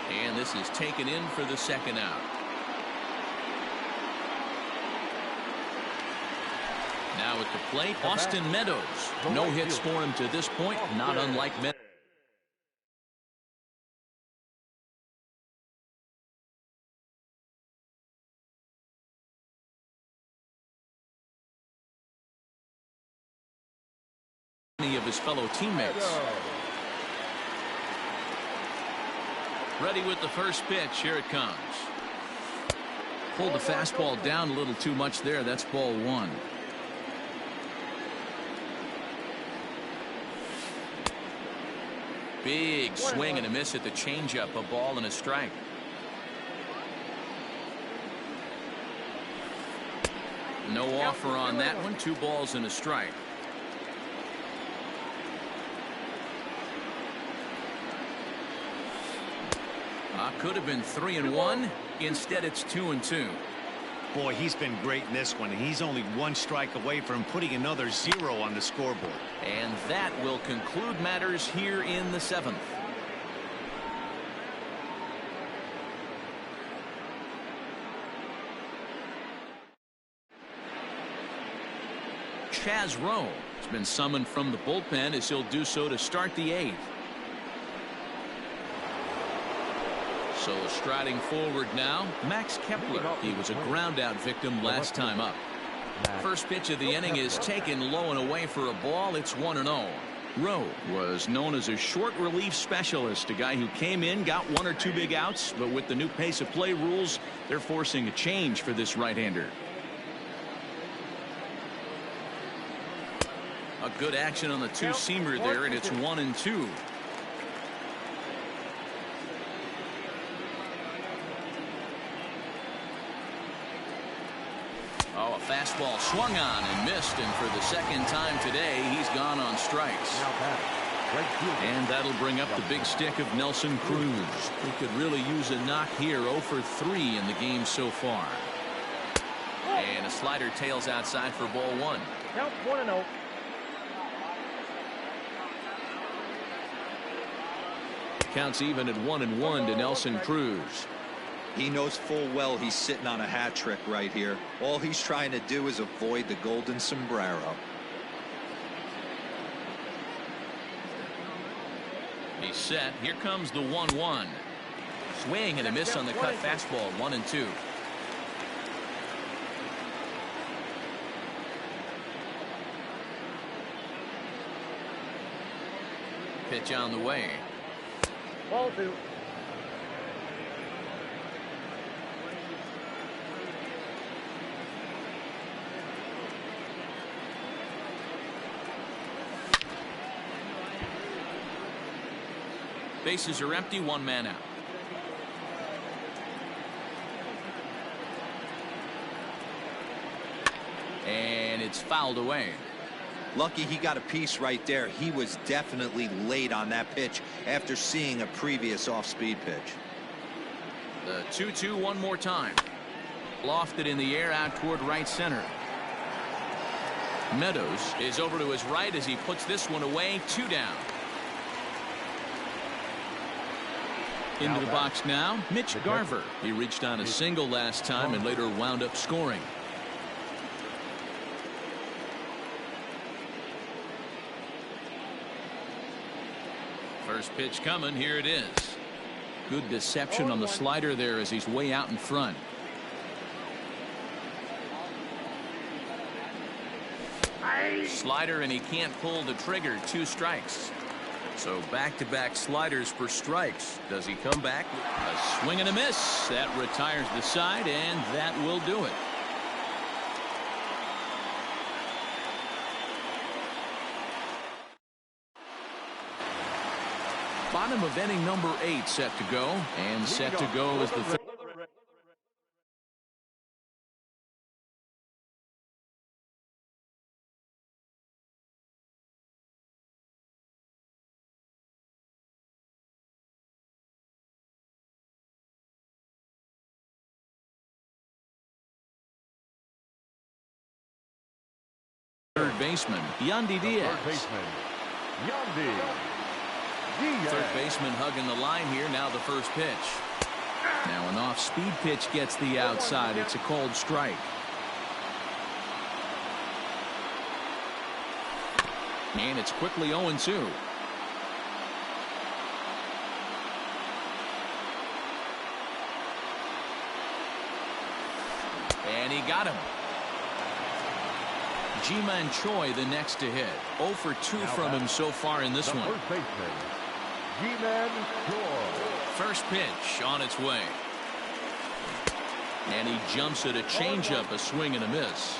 And this is taken in for the second out. Now at the plate, Austin Meadows. No hits for him to this point, not unlike Meadows. Of his fellow teammates. Ready with the first pitch. Here it comes. Pulled the fastball down a little too much there. That's ball 1. Big swing and a miss at the changeup. A ball and a strike. No offer on that one. 2 balls and a strike. Could have been 3-1. Instead, it's 2-2. Boy, he's been great in this one, and he's only 1 strike away from putting another 0 on the scoreboard. And that will conclude matters here in the 7th. Chaz Rowe has been summoned from the bullpen as he'll do so to start the 8th. So striding forward now, Max Kepler. He was a ground out victim last time up. First pitch of the inning is taken low and away for a ball. It's 1-0. Rowe was known as a short relief specialist, a guy who came in, got 1 or 2 big outs, but with the new pace of play rules, they're forcing a change for this right-hander. A good action on the 2-seamer there, and it's 1-2. Oh, a fastball swung on and missed, and for the second time today, he's gone on strikes. And that'll bring up the big stick of Nelson Cruz, who could really use a knock here. 0 for 3 in the game so far. And a slider tails outside for ball 1. Count 1-0. Counts even at 1-1 to Nelson Cruz. He knows full well he's sitting on a hat trick right here. All he's trying to do is avoid the golden sombrero. He's set. Here comes the 1-1. Swing and a miss on the cut fastball. 1-2. Pitch on the way. Ball 2. Bases are empty. 1 man out. And it's fouled away. Lucky he got a piece right there. He was definitely late on that pitch after seeing a previous off-speed pitch. The 2-2 one more time. Lofted in the air out toward right center. Meadows is over to his right as he puts this one away. 2 down. Into the box now, Mitch Garver. He reached on a single last time and later wound up scoring. First pitch coming. Here it is. Good deception on the slider there as he's way out in front. Slider, and he can't pull the trigger. 2 strikes. So back-to-back sliders for strikes. Does he come back? A swing and a miss. That retires the side, and that will do it. Bottom of inning number 8 set to go, and set to go is the third. Third baseman, Yandy Diaz. Third baseman, Yandy. Third baseman hugging the line here. Now the first pitch. Now an off-speed pitch gets the outside. It's a called strike. And it's quickly 0-2. And he got him. Ji-Man Choi the next to hit. 0 for 2 from him so far in this one. First baseman, Ji-Man Choi. First pitch on its way. And he jumps at a changeup, a swing and a miss.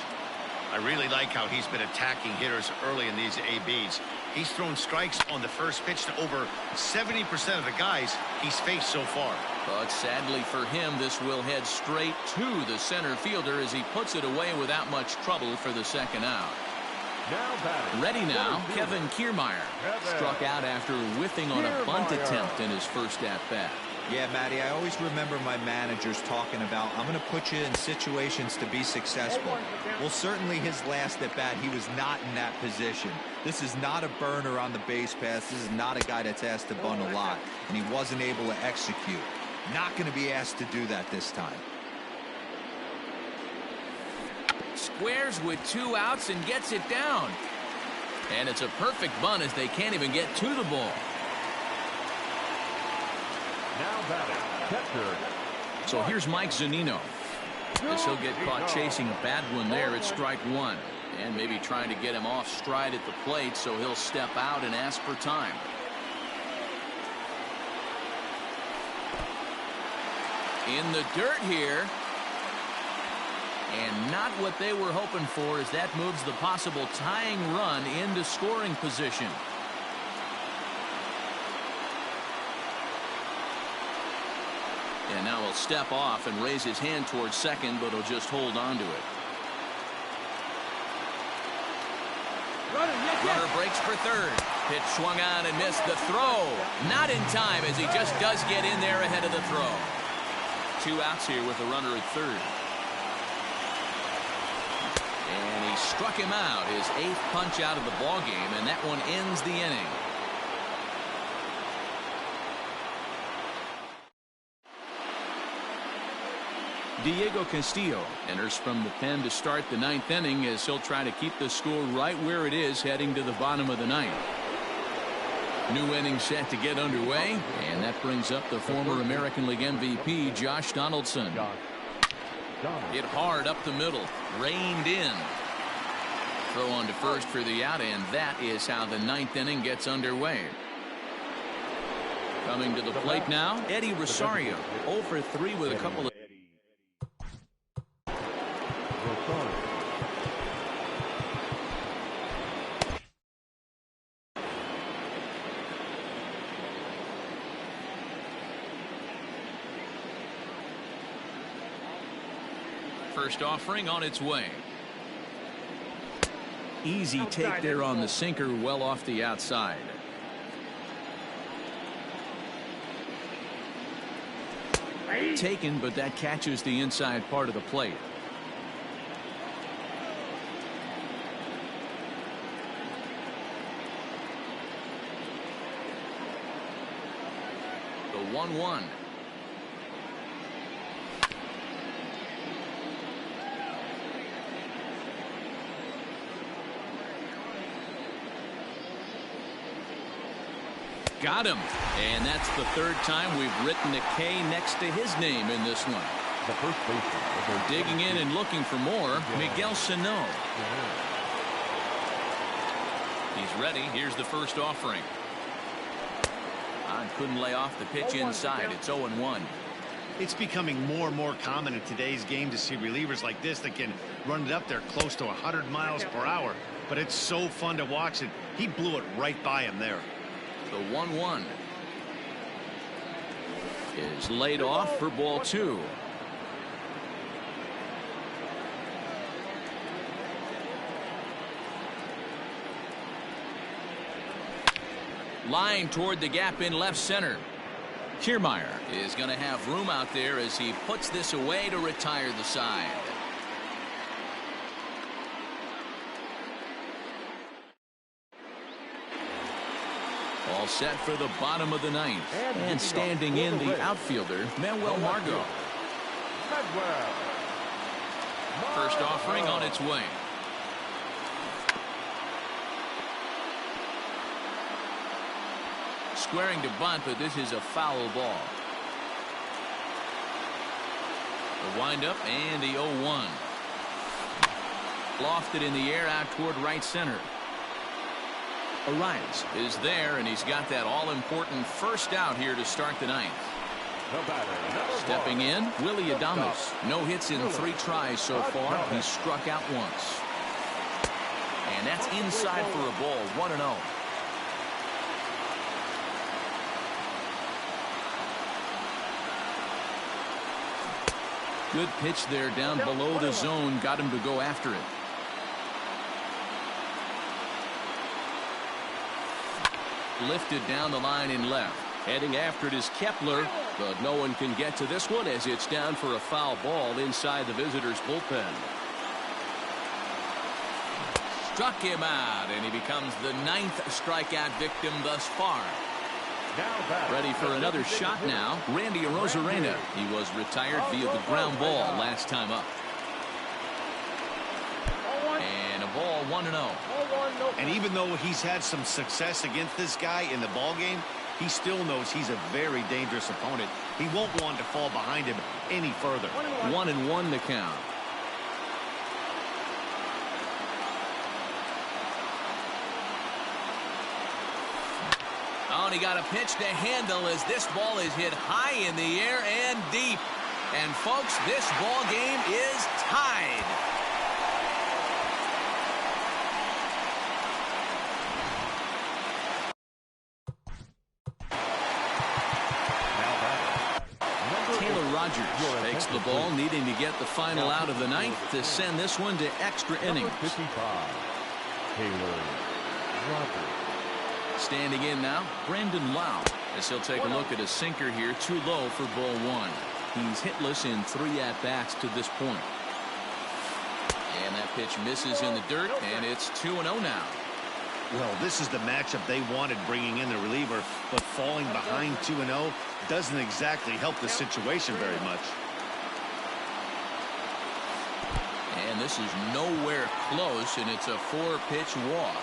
I really like how he's been attacking hitters early in these ABs. He's thrown strikes on the first pitch to over 70% of the guys he's faced so far. But sadly for him, this will head straight to the center fielder as he puts it away without much trouble for the second out. Now batting. Ready now, Kevin Kiermaier. Struck out after whiffing on a bunt attempt in his first at-bat. Yeah, Matty, I always remember my managers talking about, I'm going to put you in situations to be successful. Well, certainly his last at-bat, he was not in that position. This is not a burner on the base pass. This is not a guy that's asked to bunt a lot, and he wasn't able to execute. Not going to be asked to do that this time. Squares with 2 outs and gets it down. And it's a perfect bunt as they can't even get to the ball. Now batting, catcher. So here's Mike Zunino. As he'll get caught chasing a bad one there at strike 1. And maybe trying to get him off stride at the plate, so he'll step out and ask for time. In the dirt here. And not what they were hoping for as that moves the possible tying run into scoring position. And now he'll step off and raise his hand towards second, but he'll just hold on to it. Runner breaks for third. Pitch swung on and missed. The throw not in time as he just does get in there ahead of the throw. 2 outs here with a runner at third. And he struck him out, his 8th punch out of the ball game, and that one ends the inning. Diego Castillo enters from the pen to start the 9th inning as he'll try to keep the score right where it is heading to the bottom of the 9th. New inning set to get underway, and that brings up the former American League MVP Josh Donaldson. Hit hard up the middle, reined in. Throw on to first for the out, and that is how the 9th inning gets underway. Coming to the plate now, Eddie Rosario, 0 for 3 with a couple of. First offering on its way. Easy take there on the sinker, well off the outside. Taken, but that catches the inside part of the plate. The 1-1. Got him. And that's the third time we've written a K next to his name in this one. The first baseman. Digging in and looking for more, Miguel Sano. He's ready. Here's the first offering. Couldn't lay off the pitch inside. It's 0-1. It's becoming more and more common in today's game to see relievers like this that can run it up there close to 100 miles per hour. But it's so fun to watch it. He blew it right by him there. The 1-1 is laid off for ball 2. Line toward the gap in left center. Kiermaier is going to have room out there as he puts this away to retire the side. All set for the bottom of the ninth. And standing in the outfielder, Manuel Margot. First offering on its way. Squaring to bunt, but this is a foul ball. The windup and the 0-1. Lofted in the air out toward right center. Arias is there, and he's got that all-important first out here to start the ninth. Stepping in, Willie Adames. No hits in 3 tries so far. He's struck out once. And that's inside for a ball, 1-0. Good pitch there down below the zone. Got him to go after it. Lifted down the line in left. Heading after it is Kepler, but no one can get to this one as it's down for a foul ball inside the visitors' bullpen. Struck him out, and he becomes the 9th strikeout victim thus far. Ready for another shot now, Randy Arozarena. He was retired via the ground ball last time up. And a ball, 1-0. And even though he's had some success against this guy in the ball game, he still knows he's a very dangerous opponent. He won't want to fall behind him any further. 1-1 to count. Oh, and he got a pitch to handle as this ball is hit high in the air and deep. And folks, this ball game is tied. Rogers takes the ball, needing to get the final out of the ninth to send this one to extra innings. 55, Taylor Rogers. Standing in now, Brandon Lau, as he'll take a look at a sinker here, too low for ball 1. He's hitless in 3 at-bats to this point. And that pitch misses in the dirt, and it's 2-0 now. Well, this is the matchup they wanted, bringing in the reliever, but falling behind 2-0 doesn't exactly help the situation very much. And this is nowhere close, and it's a 4-pitch walk.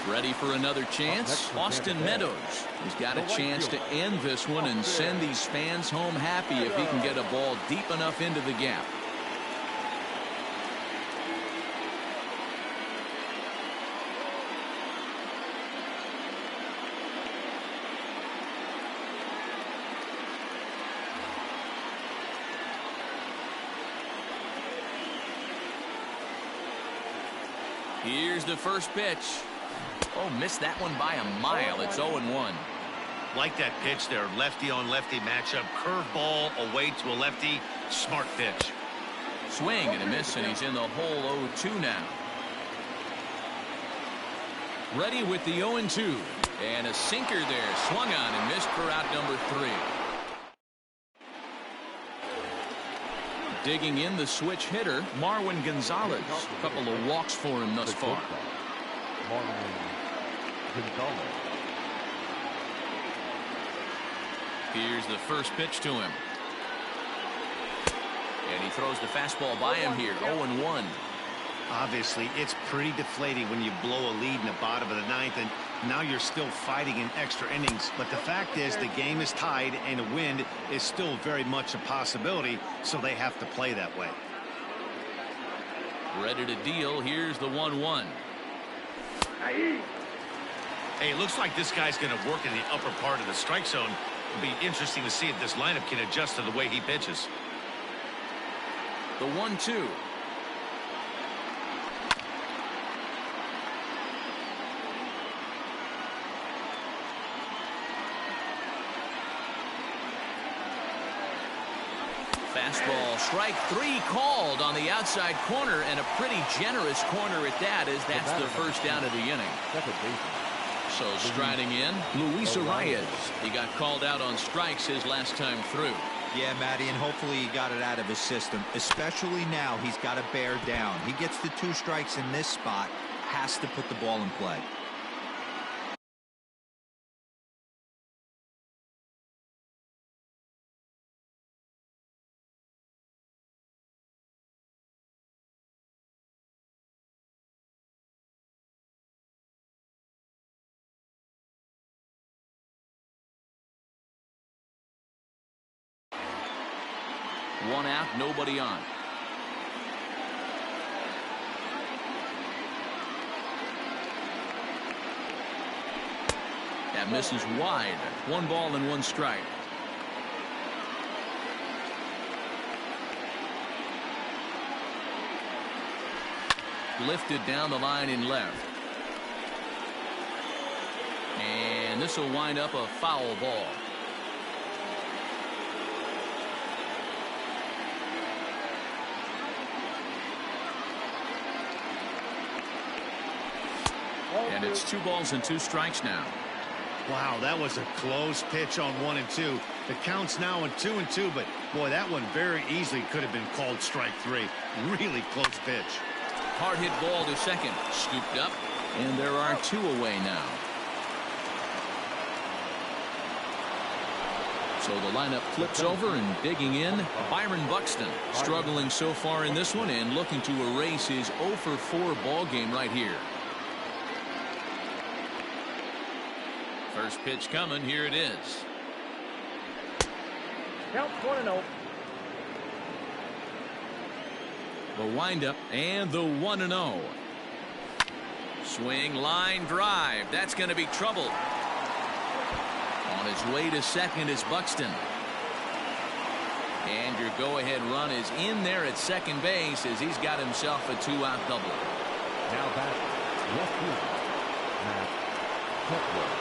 Ready for another chance? Austin Meadows. He's got a chance to end this one and send these fans home happy if he can get a ball deep enough into the gap. Here's the first pitch. Oh, missed that one by a mile. It's 0-1. Like that pitch there, lefty on lefty matchup. Curveball away to a lefty. Smart pitch. Swing and a miss, and he's in the hole 0-2 now. Ready with the 0-2. And a sinker there. Swung on and missed for out number 3. Digging in the switch hitter, Marwin Gonzalez. A couple of walks for him thus far. Marwin Gonzalez. Here's the first pitch to him. And he throws the fastball by him here. 0-1. Obviously, it's pretty deflating when you blow a lead in the bottom of the ninth, and now you're still fighting in extra innings. But the fact is, the game is tied, and a win is still very much a possibility, so they have to play that way. Ready to deal. Here's the 1-1. Hey, looks like this guy's going to work in the upper part of the strike zone. It'll be interesting to see if this lineup can adjust to the way he pitches. The 1-2. Fastball, strike 3 called on the outside corner, and a pretty generous corner at that, as that's the first down of the inning. So striding in, Luis Arias. He got called out on strikes his last time through. Yeah, Matty, and hopefully he got it out of his system, especially now he's got to bear down. He gets the 2 strikes in this spot, has to put the ball in play. One out, nobody on. That misses wide. 1 ball and 1 strike. Lifted down the line in left. And this will wind up a foul ball. And it's 2 balls and 2 strikes now. Wow, that was a close pitch on 1 and 2. The count's now in 2 and 2, but boy, that one very easily could have been called strike 3. Really close pitch. Hard hit ball to second. Scooped up, and there are 2 away now. So the lineup flips over, and digging in, Byron Buxton. Struggling so far in this one and looking to erase his 0-for-4 ball game right here. First pitch coming. Here it is. Count 1-0. The windup and the 1-0. Swing, line drive. That's going to be trouble. On his way to second is Buxton. And your go-ahead run is in there at second base as he's got himself a 2-out double. Now back left field, Matt Kepler.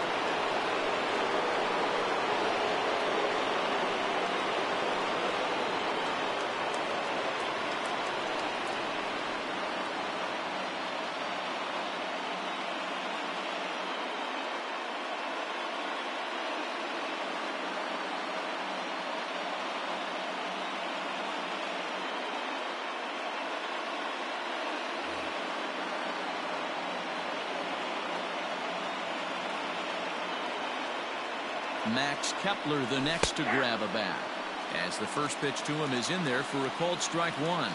Max Kepler the next to grab a bat, as the first pitch to him is in there for a called strike 1.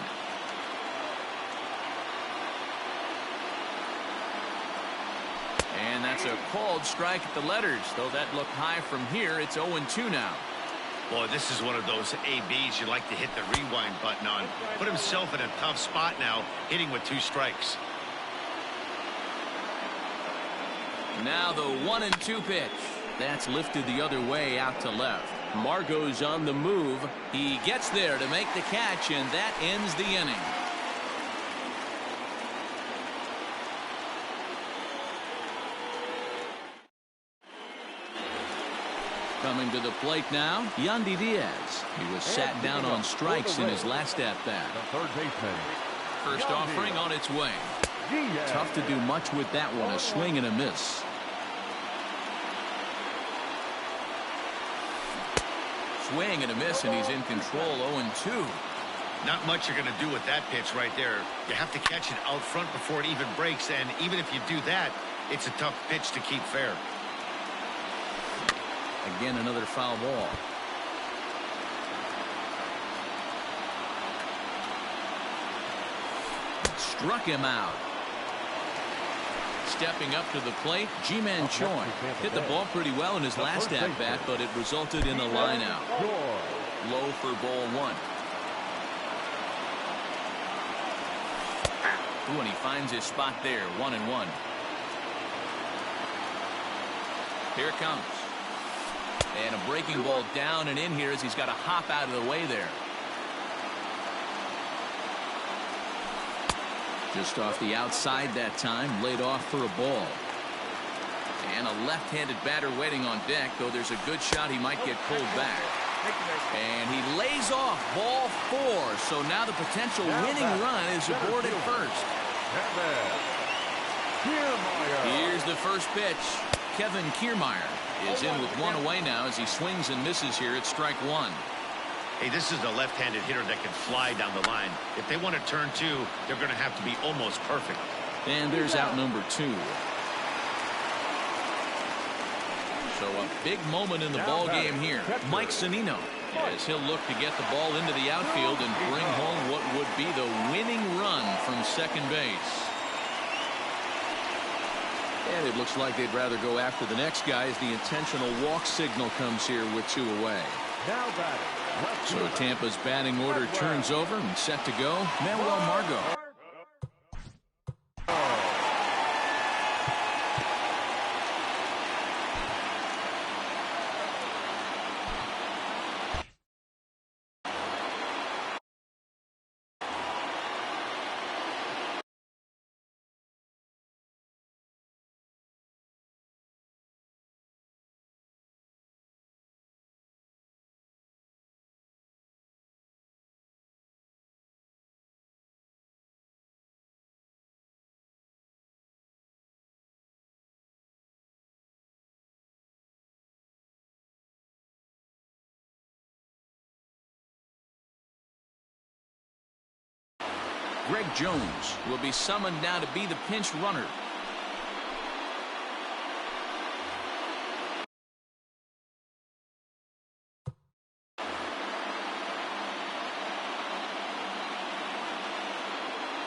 And that's a called strike at the letters, though that looked high from here. It's 0-2 now. Boy, this is one of those ABs you like to hit the rewind button on. Put himself in a tough spot now, hitting with 2 strikes. Now the 1-2 pitch. That's lifted the other way out to left. Margot's on the move. He gets there to make the catch, and that ends the inning. Coming to the plate now, Yandy Diaz. He was sat down on strikes in his last at-bat. The third baseman. First offering on its way. Tough to do much with that one. A swing and a miss. Swing and a miss, and he's in control. 0-2. Not much you're going to do with that pitch right there. You have to catch it out front before it even breaks, and even if you do that, it's a tough pitch to keep fair. Again, another foul ball. Struck him out. Stepping up to the plate, Ji-Man Choi hit the ball pretty well in his last at-bat, but it resulted in a line-out. Low for ball one. Ooh, and he finds his spot there, 1-1. Here it comes. And a breaking ball down and in here as he's got to hop out of the way there. Just off the outside that time, laid off for a ball. And a left-handed batter waiting on deck, though there's a good shot he might get pulled back. And he lays off, ball 4. So now the potential winning run is aboard at first. Here's the first pitch. Kevin Kiermaier is in with one away now as he swings and misses here at strike one. Hey, this is a left-handed hitter that can fly down the line. If they want to turn two, they're going to have to be almost perfect. And there's out number 2. So a big moment in the ball game here. Mike Zunino, as he'll look to get the ball into the outfield and bring home what would be the winning run from second base. And it looks like they'd rather go after the next guy as the intentional walk signal comes here with 2 away. Now batting. So Tampa's batting order turns over and set to go. Manuel Margot. Greg Jones will be summoned now to be the pinch runner.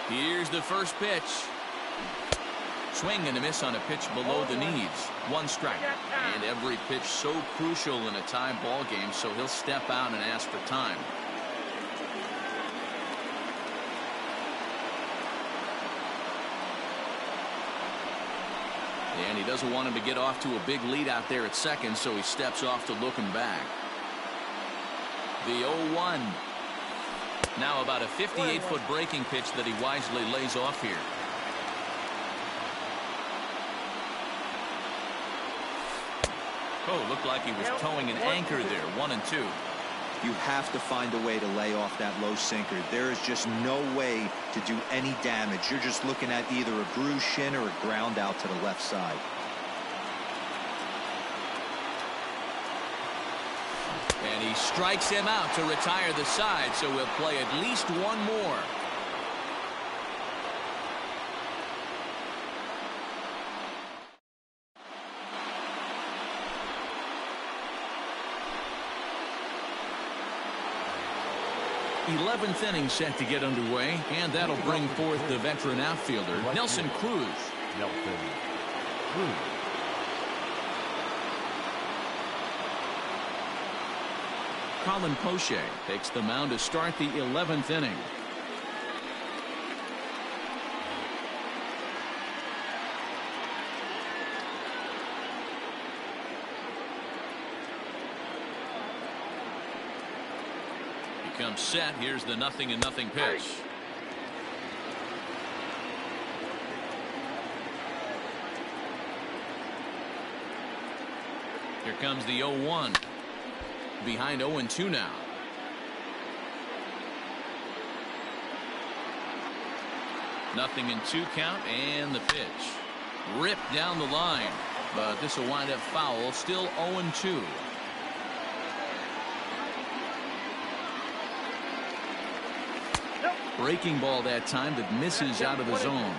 Here's the first pitch. Swing and a miss on a pitch below the knees. 1 strike. And every pitch so crucial in a tie ball game, so he'll step out and ask for time. And he doesn't want him to get off to a big lead out there at second, so he steps off to look him back. The 0-1. Now about a 58-foot breaking pitch that he wisely lays off here. Oh, looked like he was towing an anchor there. 1-2. You have to find a way to lay off that low sinker. There is just no way to do any damage. You're just looking at either a bruised shin or a ground out to the left side. And he strikes him out to retire the side, so we'll play at least one more. Eleventh inning set to get underway, and that'll bring forth the veteran outfielder, Nelson Cruz. Nelson Cruz. Colin Poche takes the mound to start the 11th inning. Comes set. Here's the 0-0 pitch. Here comes the 0-1. Behind 0-2 now. 0-2 count, and the pitch. Ripped down the line, but this will wind up foul. Still 0-2. Breaking ball that time that misses out of the zone.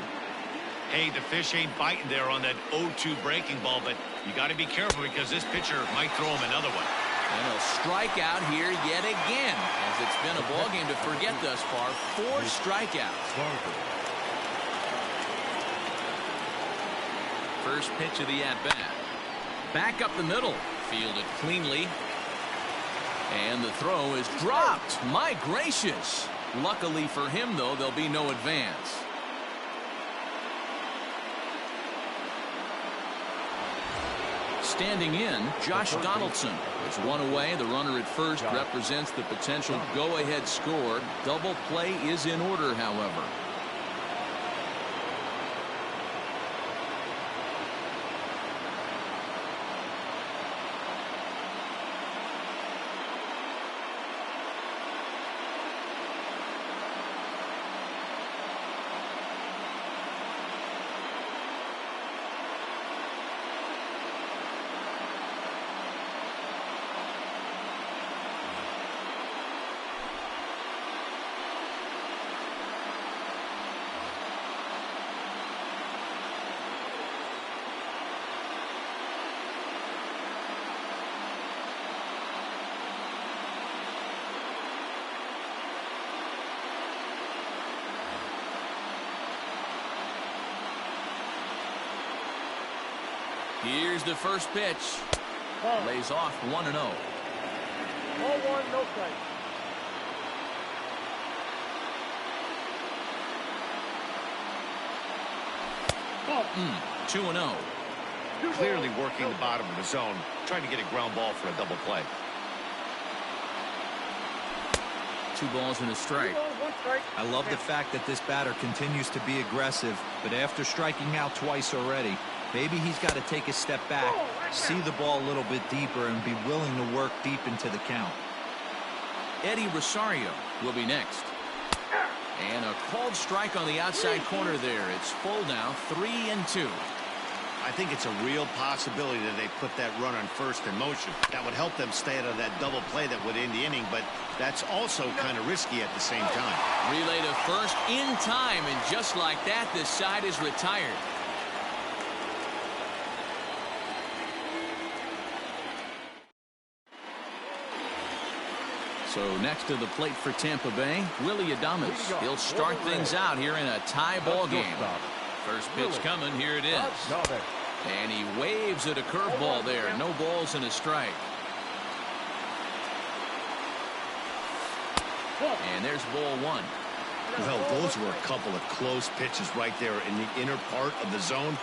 Hey, the fish ain't biting there on that 0-2 breaking ball, but you got to be careful because this pitcher might throw him another one. And he'll strike out here yet again, as it's been a ball game to forget thus far. 4 strikeouts. First pitch of the at-bat. Back up the middle. Fielded cleanly. And the throw is dropped. My gracious. Luckily for him, though, there'll be no advance. Standing in, Josh Donaldson is one away. The runner at first represents the potential go-ahead score. Double play is in order, however. Here's the first pitch. Lays off 1-0. 0-1, no strike. Ball. 2-0. Clearly working the bottom of the zone, trying to get a ground ball for a double play. 2 balls and a strike. 1 strike. I love the fact that this batter continues to be aggressive, but after striking out twice already, maybe he's got to take a step back, see the ball a little bit deeper, and be willing to work deep into the count. Eddie Rosario will be next. And a called strike on the outside corner there. It's full now, 3-2. I think it's a real possibility that they put that run on first in motion. That would help them stay out of that double play that would end the inning, but that's also kind of risky at the same time. Relay to first in time, and just like that, this side is retired. So next to the plate for Tampa Bay, Willie Adames. He'll start things out here in a tie ball game. First pitch coming, here it is. And he waves at a curveball there. No balls and a strike. And there's ball 1. Well, those were a couple of close pitches right there in the inner part of the zone.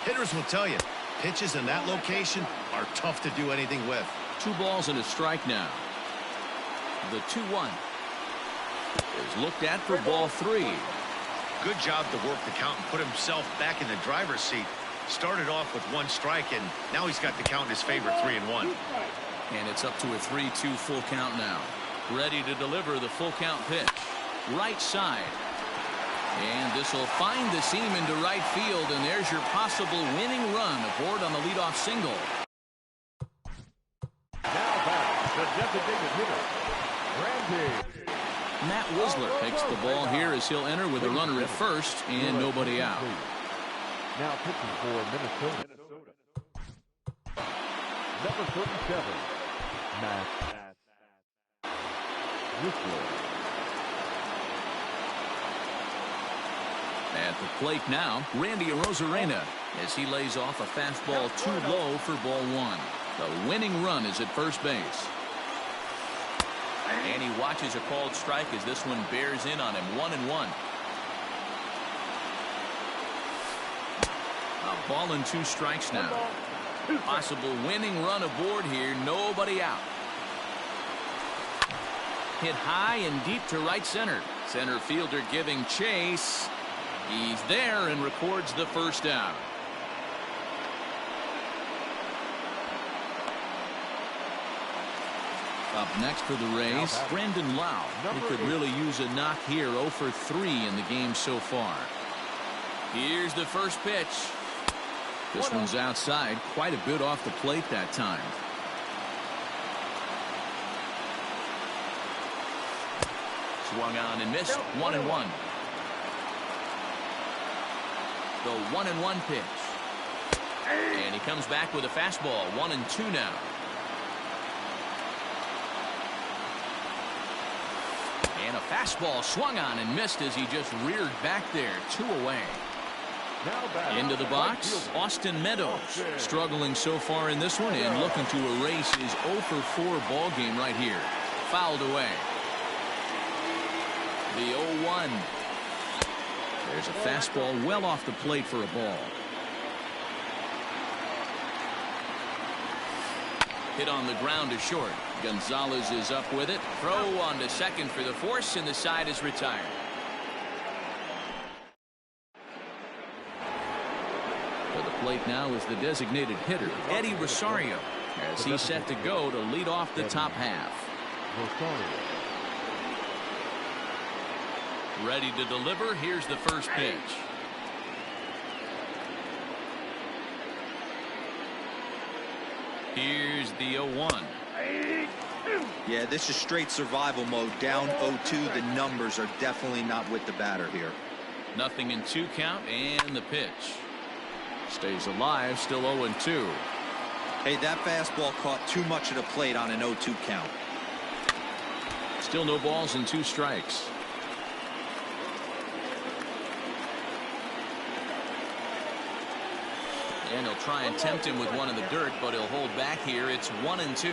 Hitters will tell you, pitches in that location are tough to do anything with. 2 balls and a strike now. The 2-1 is looked at for ball 3. Good job to work the count and put himself back in the driver's seat. Started off with 1 strike, and now he's got the count in his favor, 3-1. And it's up to a 3-2 full count now. Ready to deliver the full count pitch. Right side. And this will find the seam into right field, and there's your possible winning run aboard on the leadoff single. Now back, the designated hitter, Randy. Matt Wisler takes the ball here as he'll enter with a runner at first and nobody out. Now pitching for Minnesota. Number 37, Matt Wisler. At the plate now, Randy Arozarena as he lays off a fastball too low for ball 1. The winning run is at first base. And he watches a called strike as this one bears in on him. 1-1. A ball and 2 strikes now. Possible winning run aboard here. Nobody out. Hit high and deep to right center. Center fielder giving chase. He's there and records the first out. Up next for the Rays, Brandon Lau. He could really use a knock here. 0 for 3 in the game so far. Here's the first pitch. This one's outside, quite a bit off the plate that time. Swung on and missed. 1-1. The 1-1 pitch. And he comes back with a fastball. 1-2 now. And a fastball swung on and missed as he just reared back there. 2 away. Into the box, Austin Meadows. Struggling so far in this one and looking to erase his 0-for-4 ball game right here. Fouled away. The 0-1. There's a fastball well off the plate for a ball. Hit on the ground to short. Gonzalez is up with it. Throw on to second for the force, and the side is retired. For the plate now is the designated hitter, Eddie Rosario, as he's set to go to lead off the top half. Ready to deliver. Here's the first pitch. Here's the 0-1. Yeah, this is straight survival mode. Down 0-2. The numbers are definitely not with the batter here. Nothing in 2 count, and the pitch. Stays alive, still 0-2. Hey, that fastball caught too much of the plate on an 0-2 count. Still no balls and 2 strikes. And he'll try and tempt him with one in the dirt, but he'll hold back here. It's 1-2.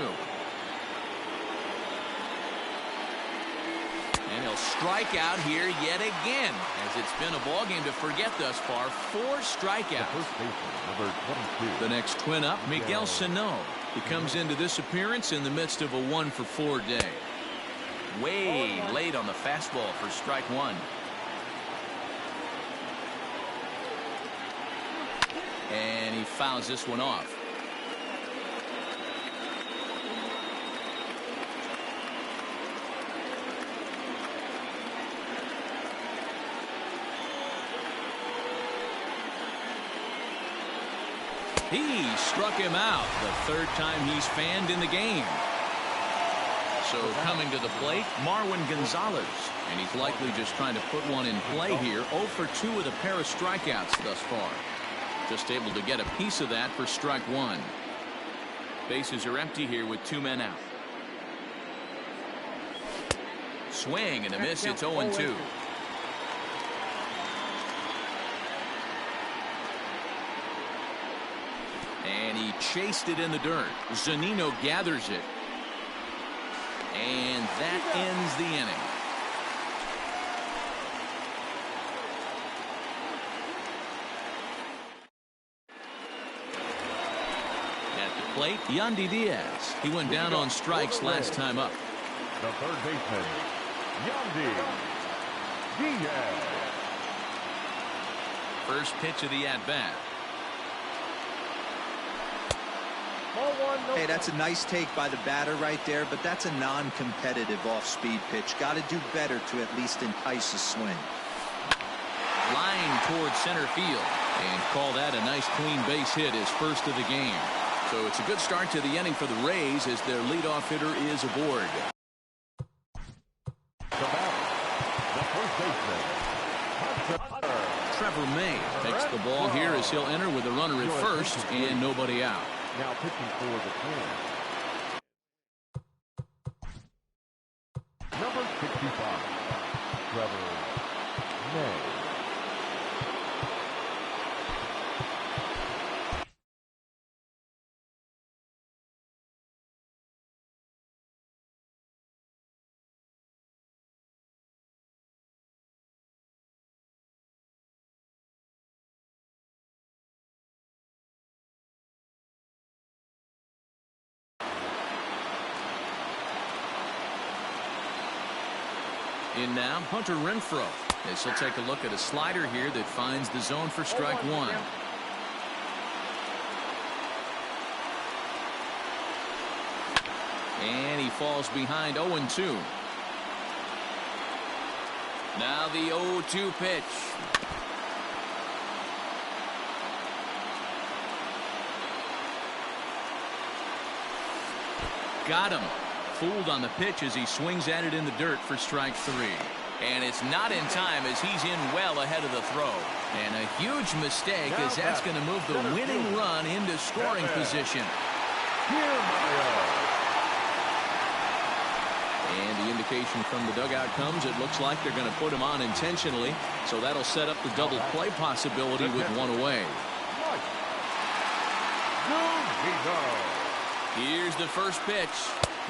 And he'll strike out here yet again, as it's been a ball game to forget thus far. 4 strikeouts. The next twin up, Miguel Sano. He comes into this appearance in the midst of a 1-for-4 day. Way late on the fastball for strike 1. And he fouls this one off. He struck him out the 3rd time he's fanned in the game. So coming to the plate, Marwin Gonzalez. And he's likely just trying to put one in play here. 0-for-2 with a pair of strikeouts thus far. Just able to get a piece of that for strike 1. Bases are empty here with 2 men out. Swing and a miss. It's 0-2. And he chased it in the dirt. Zunino gathers it. And that ends the inning. Plate, Yandy Diaz. He went down on strikes last time up. The third baseman, Yandy Diaz. First pitch of the at-bat. Hey, that's a nice take by the batter right there, but that's a non-competitive off-speed pitch. Got to do better to at least entice a swing. Line towards center field. And call that a nice clean base hit, his first of the game. So it's a good start to the inning for the Rays as their leadoff hitter is aboard. The first baseman, Trevor May takes the ball here as he'll enter with a runner at first and nobody out. now pitching for the Twins. Number 65, Trevor May. In now, Hunter Renfroe. As he'll take a look at a slider here that finds the zone for strike one. And he falls behind 0-2. Now the 0-2 pitch. got him. Fooled on the pitch as he swings at it in the dirt for strike 3. And it's not in time as he's in well ahead of the throw. And a huge mistake as that's going to move the winning run into scoring position. And the indication from the dugout comes, it looks like they're going to put him on intentionally. So that'll set up the double play possibility with one away. Here's the first pitch.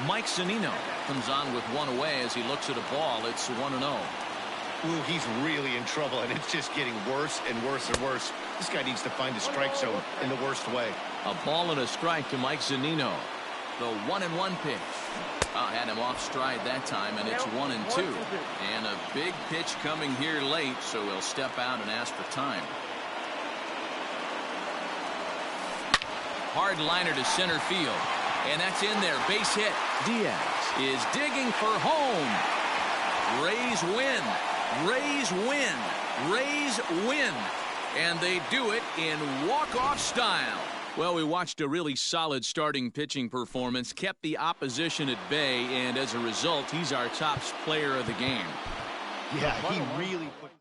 Mike Zunino comes on with one away as he looks at a ball. It's 1-0. Ooh, he's really in trouble, and it's just getting worse and worse and worse. This guy needs to find a strike zone in the worst way. A ball and a strike to Mike Zunino. The 1-1 pitch. Had him off stride that time, and it's 1-2. And a big pitch coming here late, so he'll step out and ask for time. Hard liner to center field. And that's in there. Base hit. Diaz is digging for home. Rays win. Rays win. Rays win. And they do it in walk-off style. Well, we watched a really solid starting pitching performance, kept the opposition at bay, and as a result, he's our top player of the game. Yeah, he really put...